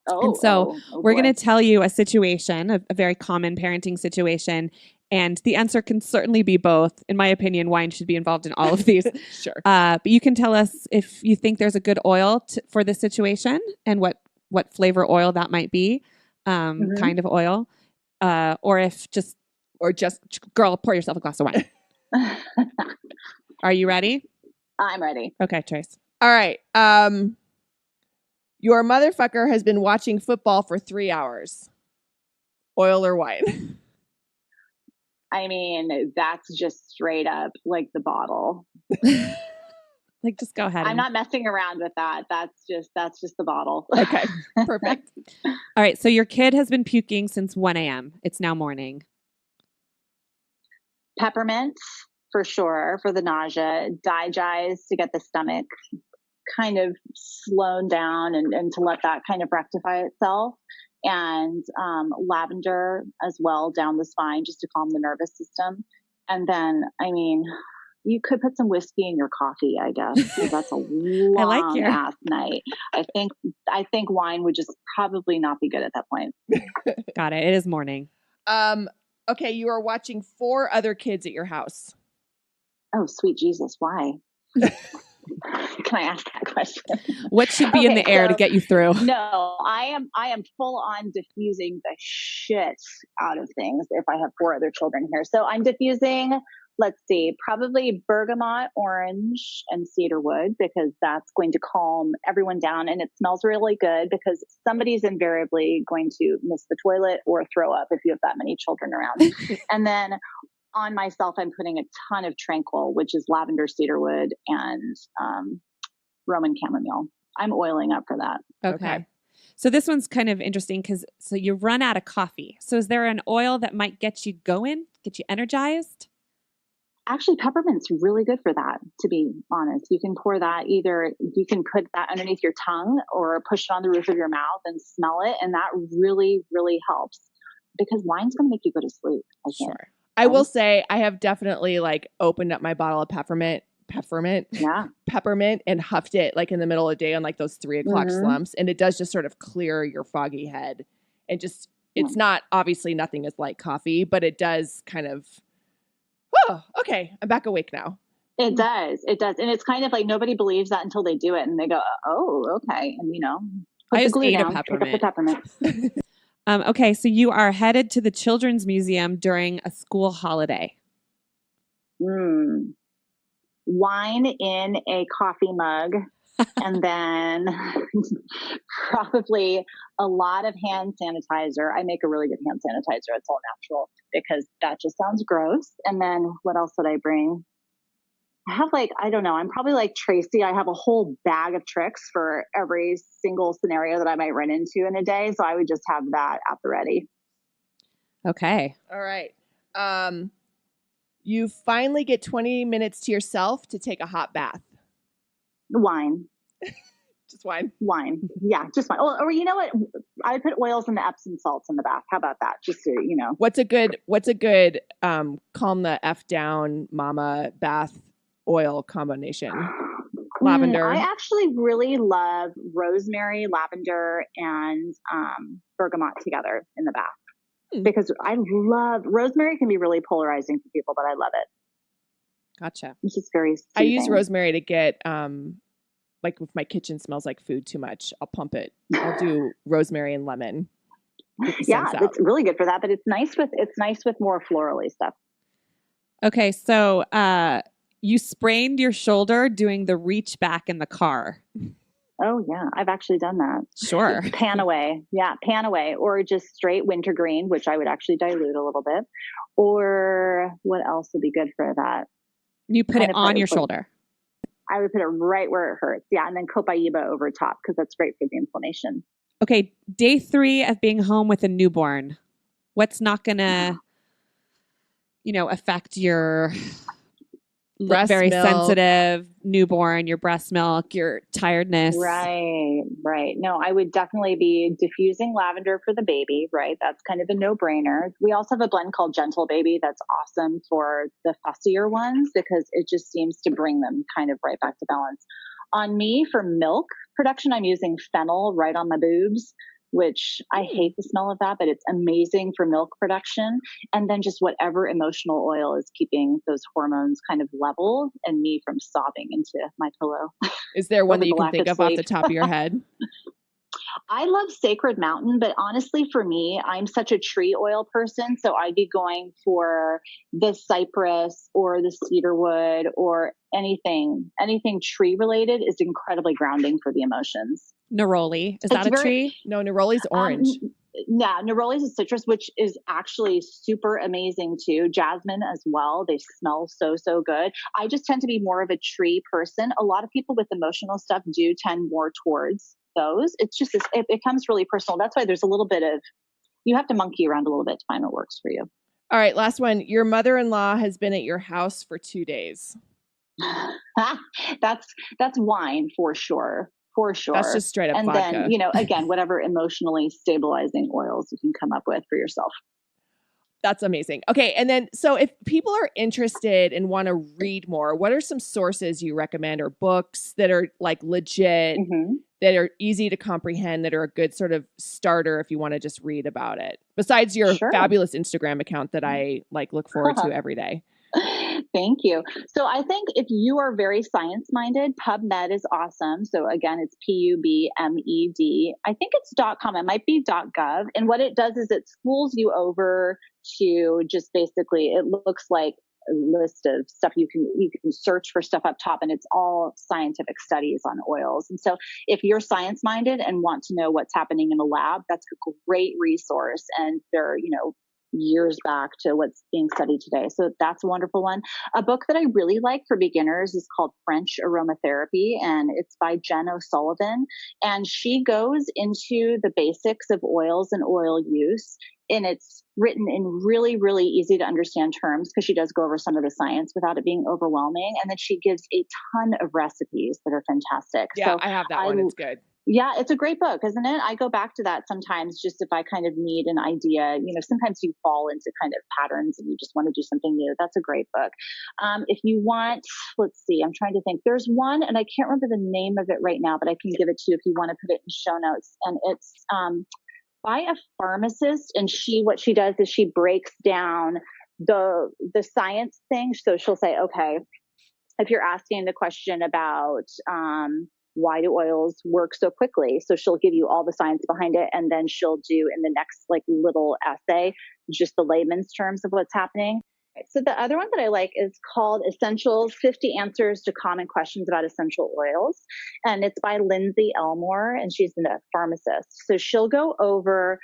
And so we're going to tell you a situation, a very common parenting situation. And the answer can certainly be both. In my opinion, wine should be involved in all of these. Sure. But you can tell us if you think there's a good oil for this situation and what flavor oil that might be, kind of oil, or if just girl, pour yourself a glass of wine. Are you ready? I'm ready. Okay, Trace. All right. Your motherfucker has been watching football for 3 hours. Oil or wine? I mean, that's just straight up like the bottle. Like, just go ahead. I'm not messing around with that. That's just the bottle. Okay. Perfect. All right. So your kid has been puking since 1 a.m. It's now morning. Peppermint for sure for the nausea. Digest to get the stomach kind of slowed down and to let that kind of rectify itself. And lavender as well down the spine just to calm the nervous system. And then, I mean, you could put some whiskey in your coffee, I guess. 'Cause that's a long ass night. I think wine would just probably not be good at that point. Got it. It is morning. Okay, you are watching 4 other kids at your house. Oh, sweet Jesus, why? Can I ask that question? What should be in Okay, the air to so- get you through? No, I am full on diffusing the shit out of things if I have 4 other children here. So I'm diffusing, let's see, probably bergamot, orange, and cedarwood because that's going to calm everyone down and it smells really good because somebody's invariably going to miss the toilet or throw up if you have that many children around. And then on myself, I'm putting a ton of Tranquil, which is lavender, cedarwood, and Roman chamomile. I'm oiling up for that. Okay. So this one's kind of interesting because you run out of coffee. So is there an oil that might get you going, get you energized? Actually, peppermint's really good for that, to be honest. You can pour that either, you can put that underneath your tongue or push it on the roof of your mouth and smell it. And that really, really helps because wine's going to make you go to sleep, I think. Sure. I will say I have definitely like opened up my bottle of peppermint peppermint Yeah. and huffed it like in the middle of the day on like those 3 o'clock Mhm. slumps. And it does just sort of clear your foggy head and just, it's not, obviously nothing is like coffee, but it does kind of, oh, okay, I'm back awake now. It does. It does. And it's kind of like nobody believes that until they do it and they go, oh, okay. And, put I the just glue ate a down, pick up the peppermint. Okay, so you are headed to the Children's Museum during a school holiday. Wine in a coffee mug. And then probably a lot of hand sanitizer. I make a really good hand sanitizer. It's all natural because that just sounds gross. And then what else would I bring? I have I don't know. I'm probably like Tracey. I have a whole bag of tricks for every single scenario that I might run into in a day. So I would just have that at the ready. Okay. All right. You finally get 20 minutes to yourself to take a hot bath. Wine. Just wine. Yeah, just wine. Or you know what? I would put oils and the Epsom salts in the bath. How about that? Just to, What's a good calm the F down mama bath oil combination? Lavender. I actually really love rosemary, lavender, and bergamot together in the bath because I love rosemary. Can be really polarizing for people, but I love it. Gotcha. It's just very soothing. I use rosemary to get like if my kitchen smells like food too much, I'll pump it. I'll do rosemary and lemon. Yeah, it's really good for that, but it's nice with more florally stuff. Okay, so you sprained your shoulder doing the reach back in the car. Oh yeah, I've actually done that. Sure. Pan away. Yeah, pan away. Or just straight wintergreen, which I would actually dilute a little bit. Or what else would be good for that? You put it on your shoulder. I would put it right where it hurts. Yeah, and then Copaiba over top because that's great for the inflammation. Okay, day 3 of being home with a newborn. What's not going to, affect your very sensitive newborn, your breast milk, your tiredness? Right. No, I would definitely be diffusing lavender for the baby, right? That's kind of a no-brainer. We also have a blend called Gentle Baby that's awesome for the fussier ones because it just seems to bring them kind of right back to balance. On me, for milk production, I'm using fennel right on my boobs, which I hate the smell of that, but it's amazing for milk production. And then just whatever emotional oil is keeping those hormones kind of level and me from sobbing into my pillow. Is there one that you can think of off the top of your head? I love Sacred Mountain, but honestly, for me, I'm such a tree oil person. So I'd be going for the cypress or the cedarwood or anything tree related is incredibly grounding for the emotions. Neroli. Is that a tree? No, Neroli's orange. Yeah, Neroli's a citrus, which is actually super amazing too. Jasmine as well. They smell so good. I just tend to be more of a tree person. A lot of people with emotional stuff do tend more towards those. It's just, it becomes really personal. That's why there's a little bit of, you have to monkey around a little bit to find what works for you. All right, last one. Your mother-in-law has been at your house for 2 days. That's wine for sure. That's just straight up and vodka. And then, again, whatever emotionally stabilizing oils you can come up with for yourself. That's amazing. Okay. And then, so if people are interested and want to read more, what are some sources you recommend or books that are like legit, that are easy to comprehend, that are a good sort of starter if you want to just read about it? Besides your fabulous Instagram account that I look forward to every day. Thank you. So I think if you are very science-minded, PubMed is awesome. So again, it's PubMed. I think it's .com. It might be .gov. And what it does is it schools you over to just basically, it looks like a list of stuff you can search for stuff up top, and it's all scientific studies on oils. And so if you're science-minded and want to know what's happening in a lab, that's a great resource. And they're, years back to what's being studied today. So that's a wonderful one. A book that I really like for beginners is called French Aromatherapy, and it's by Jen O'Sullivan. And she goes into the basics of oils and oil use. And it's written in really, really easy to understand terms because she does go over some of the science without it being overwhelming. And then she gives a ton of recipes that are fantastic. Yeah, so I have that one. It's good. Yeah, it's a great book, isn't it? I go back to that sometimes just if I kind of need an idea. Sometimes you fall into kind of patterns and you just want to do something new. That's a great book. If you want, let's see, I'm trying to think. There's one, and I can't remember the name of it right now, but I can give it to you if you want to put it in show notes. And it's by a pharmacist, and what she does is she breaks down the science thing. So she'll say, okay, if you're asking the question about why do oils work so quickly, so she'll give you all the science behind it, and then she'll do in the next like little essay just the layman's terms of what's happening. So the other one that I like is called Essentials: 50 Answers to Common Questions About Essential Oils. And it's by Lindsay Elmore, and she's a pharmacist. So she'll go over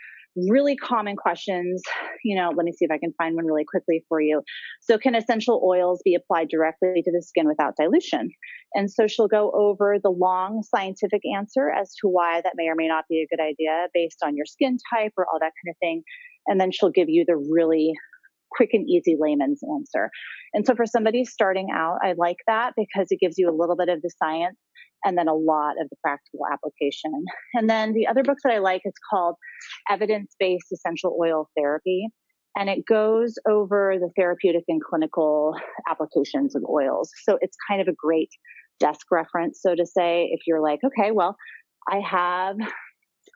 really common questions. Let me see if I can find one really quickly for you. So can essential oils be applied directly to the skin without dilution? And so she'll go over the long scientific answer as to why that may or may not be a good idea based on your skin type or all that kind of thing. And then she'll give you the really quick and easy layman's answer. And so for somebody starting out, I like that because it gives you a little bit of the science and then a lot of the practical application. And then the other book that I like is called Evidence-Based Essential Oil Therapy. And it goes over the therapeutic and clinical applications of oils. So it's kind of a great desk reference, so to say, if you're like, okay, well, I have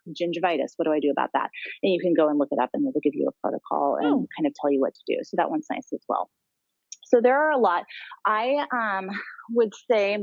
gingivitis. What do I do about that? And you can go and look it up and it'll give you a protocol and kind of tell you what to do. So that one's nice as well. So there are a lot. I would say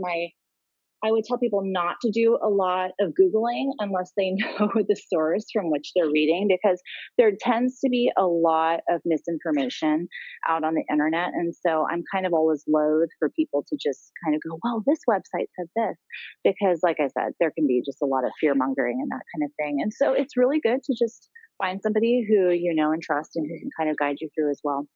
I would tell people not to do a lot of Googling unless they know the source from which they're reading, because there tends to be a lot of misinformation out on the internet. And so I'm kind of always loath for people to just kind of go, well, this website said this, because like I said, there can be just a lot of fear mongering and that kind of thing. And so it's really good to just find somebody who you know and trust and who can kind of guide you through as well.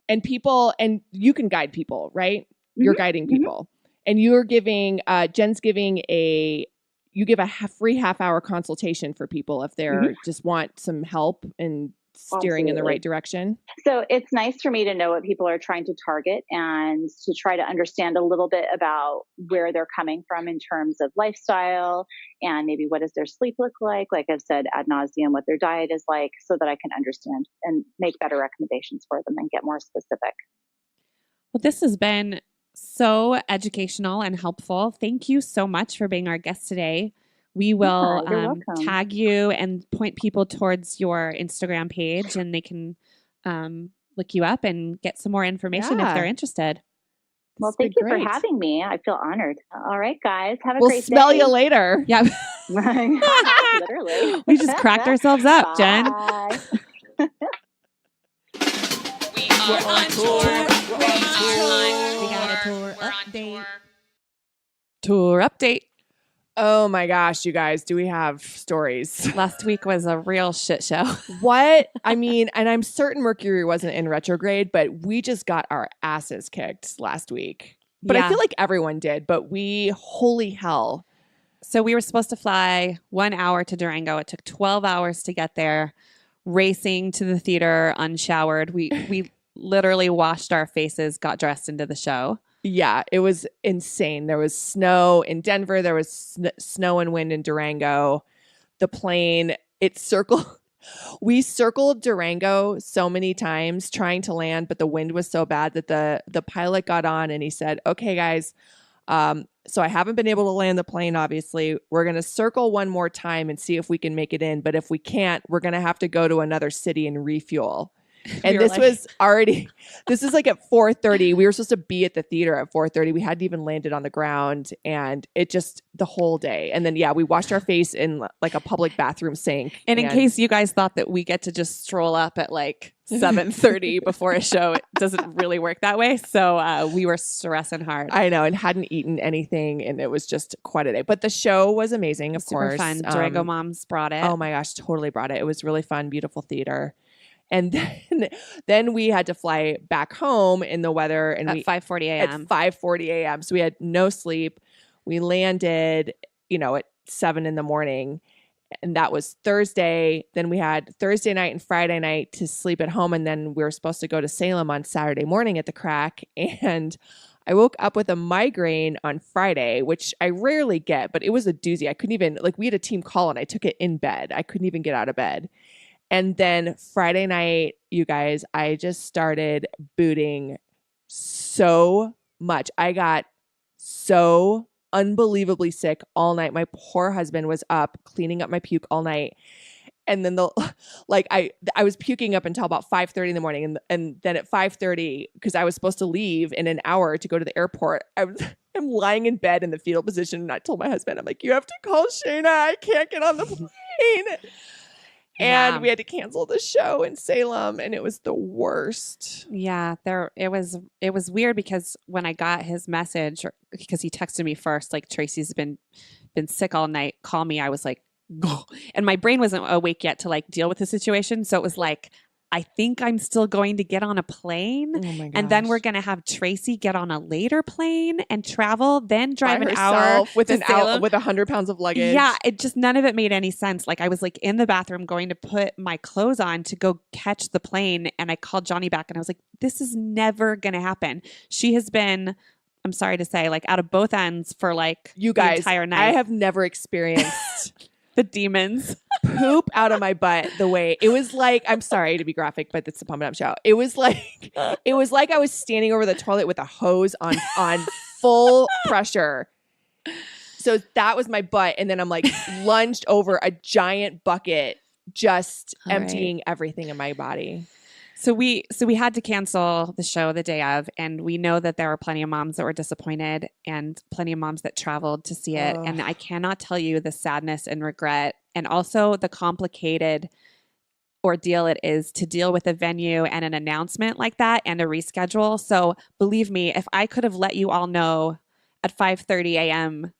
And you can guide people, right? You're guiding people. And you're giving, Jen's giving you give a free half-hour consultation for people if they're just want some help and steering in the right direction. So it's nice for me to know what people are trying to target and to try to understand a little bit about where they're coming from in terms of lifestyle and maybe what does their sleep look like I've said ad nauseum, what their diet is like, so that I can understand and make better recommendations for them and get more specific. Well, this has been so educational and helpful. Thank you so much for being our guest today. We will tag you and point people towards your Instagram page, and they can look you up and get some more information if they're interested. Well, thank you for having me. I feel honored. All right, guys. Have a great day. We'll smell you later. Yeah. Literally. We just cracked ourselves up, Jen. We're on tour. We got a tour update. Tour update. Oh my gosh, you guys, do we have stories? Last week was a real shit show. What? I mean, and I'm certain Mercury wasn't in retrograde, but we just got our asses kicked last week. But I feel like everyone did, but holy hell. So we were supposed to fly 1 hour to Durango. It took 12 hours to get there, racing to the theater unshowered. We literally washed our faces, got dressed into the show. Yeah, it was insane. There was snow in Denver. There was snow and wind in Durango. The plane, we circled Durango so many times trying to land, but the wind was so bad that the pilot got on and he said, okay, guys, so I haven't been able to land the plane, obviously. We're going to circle one more time and see if we can make it in. But if we can't, we're going to have to go to another city and refuel. And this is like at 4:30. We were supposed to be at the theater at 4:30. We hadn't even landed on the ground, and it just the whole day. And then, we washed our face in like a public bathroom sink. And in case you guys thought that we get to just stroll up at like 7:30 before a show, it doesn't really work that way. So we were stressing hard. I know, and hadn't eaten anything, and it was just quite a day. But the show was amazing, of course. Super fun. Durango moms brought it. Oh my gosh, totally brought it. It was really fun, beautiful theater. And then we had to fly back home in the weather and at 5:40 a.m. At 5:40 a.m. So we had no sleep. We landed, at 7 a.m. and that was Thursday. Then we had Thursday night and Friday night to sleep at home. And then we were supposed to go to Salem on Saturday morning at the crack. And I woke up with a migraine on Friday, which I rarely get, but it was a doozy. I couldn't even, like, we had a team call and I took it in bed. I couldn't even get out of bed. And then Friday night, you guys, I just started booting so much. I got so unbelievably sick all night. My poor husband was up cleaning up my puke all night. And then I was puking up until about 5:30 in the morning. And then at 5:30, because I was supposed to leave in an hour to go to the airport, I'm lying in bed in the fetal position. And I told my husband, I'm like, you have to call Shayna. I can't get on the plane. And we had to cancel the show in Salem, and it was the worst. Yeah, it was weird because when I got his message, because he texted me first, like, Tracey's been sick all night, call me. I was like, go. And my brain wasn't awake yet to like deal with the situation. So it was like, I think I'm still going to get on a plane. Oh my gosh. And then we're going to have Tracey get on a later plane and travel, then drive an hour with to Salem. with 100 pounds of luggage. Yeah, it just, none of it made any sense. Like, I was like in the bathroom going to put my clothes on to go catch the plane. And I called Johnny back and I was like, this is never going to happen. She has been, I'm sorry to say, like, out of both ends for like you guys, the entire night. I have never experienced the demons poop out of my butt the way it was. Like, I'm sorry to be graphic, but it's the Pump It Up show. It was like I was standing over the toilet with a hose on full pressure. So that was my butt, and then I'm like lunged over a giant bucket, just emptying everything in my body. So we had to cancel the show the day of, and we know that there were plenty of moms that were disappointed and plenty of moms that traveled to see it. And I cannot tell you the sadness and regret, and also the complicated ordeal it is to deal with a venue and an announcement like that and a reschedule. So believe me, if I could have let you all know at 5:30 a.m.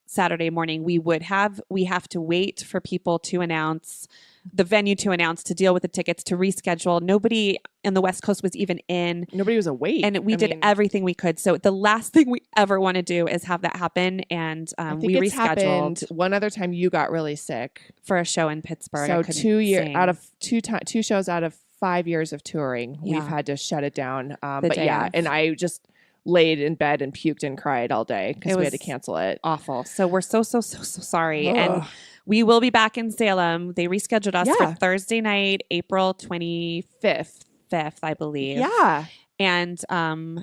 Saturday morning, we have to wait for people to announce, the venue to announce, to deal with the tickets, to reschedule. Nobody in the West Coast was even in. Nobody was awake. And we did everything we could. So the last thing we ever want to do is have that happen. And we rescheduled one other time. You got really sick for a show in Pittsburgh. So 2 years out of two shows out of 5 years of touring, we've had to shut it down. But yeah, and I just laid in bed and puked and cried all day because we had to cancel it. Awful. So we're so sorry. Ugh. And we will be back in Salem. They rescheduled us for Thursday night, April 25th, I believe. Yeah. And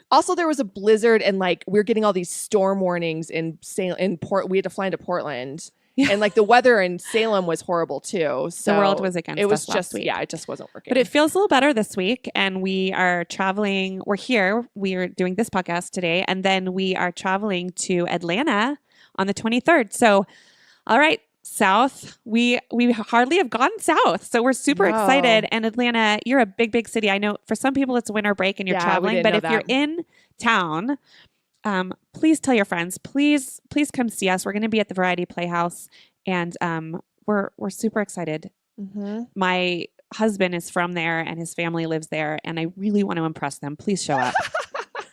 also there was a blizzard, and like we're getting all these storm warnings in Salem. We had to fly into Portland. And like the weather in Salem was horrible too. So the world was against us. It was last just week. Yeah, it just wasn't working. But it feels a little better this week, and we are traveling. We're here. We are doing this podcast today, and then we are traveling to Atlanta on the 23rd. So, all right, south. We hardly have gone south, so we're super excited. And Atlanta, you're a big city. I know for some people it's a winter break and you're traveling, but if you're in town, please tell your friends. Please come see us. We're going to be at the Variety Playhouse, and we're super excited. Mm-hmm. My husband is from there, and his family lives there, and I really want to impress them. Please show up.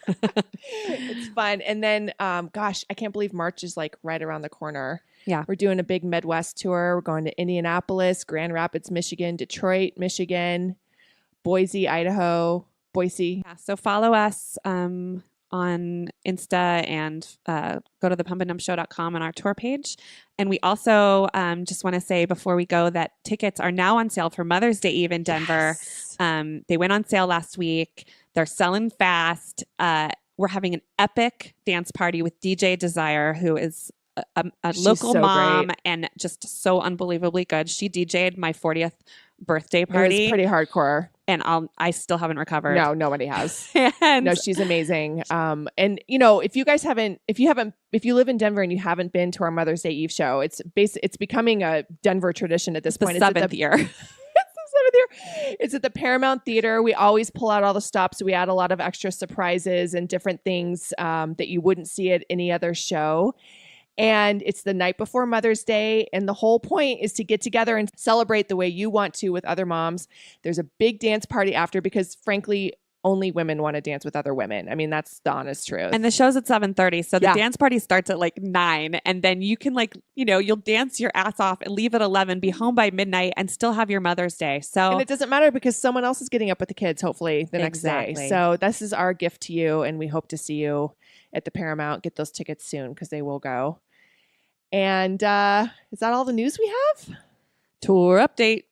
It's fun. And then, gosh, I can't believe March is like right around the corner. Yeah, we're doing a big Midwest tour. We're going to Indianapolis, Grand Rapids, Michigan, Detroit, Michigan, Boise, Idaho, Boise. Yeah, so follow us on Insta and go to thepumpanddumpshow.com on our tour page. And we also just want to say before we go that tickets are now on sale for Mother's Day Eve in Denver. Yes. They went on sale last week. They're selling fast. We're having an epic dance party with DJ Desire, who is a local mom great. And just so unbelievably good. She DJ'd my 40th birthday party. It was pretty hardcore. And I still haven't recovered. No, nobody has. And no, she's amazing. And you know, if you live in Denver and you haven't been to our Mother's Day Eve show, it's becoming a Denver tradition at this point. It's the seventh year. It's at the Paramount Theater. We always pull out all the stops. We add a lot of extra surprises and different things that you wouldn't see at any other show. And it's the night before Mother's Day. And the whole point is to get together and celebrate the way you want to with other moms. There's a big dance party after because, frankly, only women want to dance with other women. I mean, that's the honest truth. And the show's at 7:30. So the Yeah. dance party starts at like 9. And then you can you'll dance your ass off and leave at 11, be home by midnight and still have your Mother's Day. So and it doesn't matter because someone else is getting up with the kids, hopefully, the next day. Exactly. So this is our gift to you. And we hope to see you at the Paramount. Get those tickets soon because they will go. And is that all the news we have? tour update.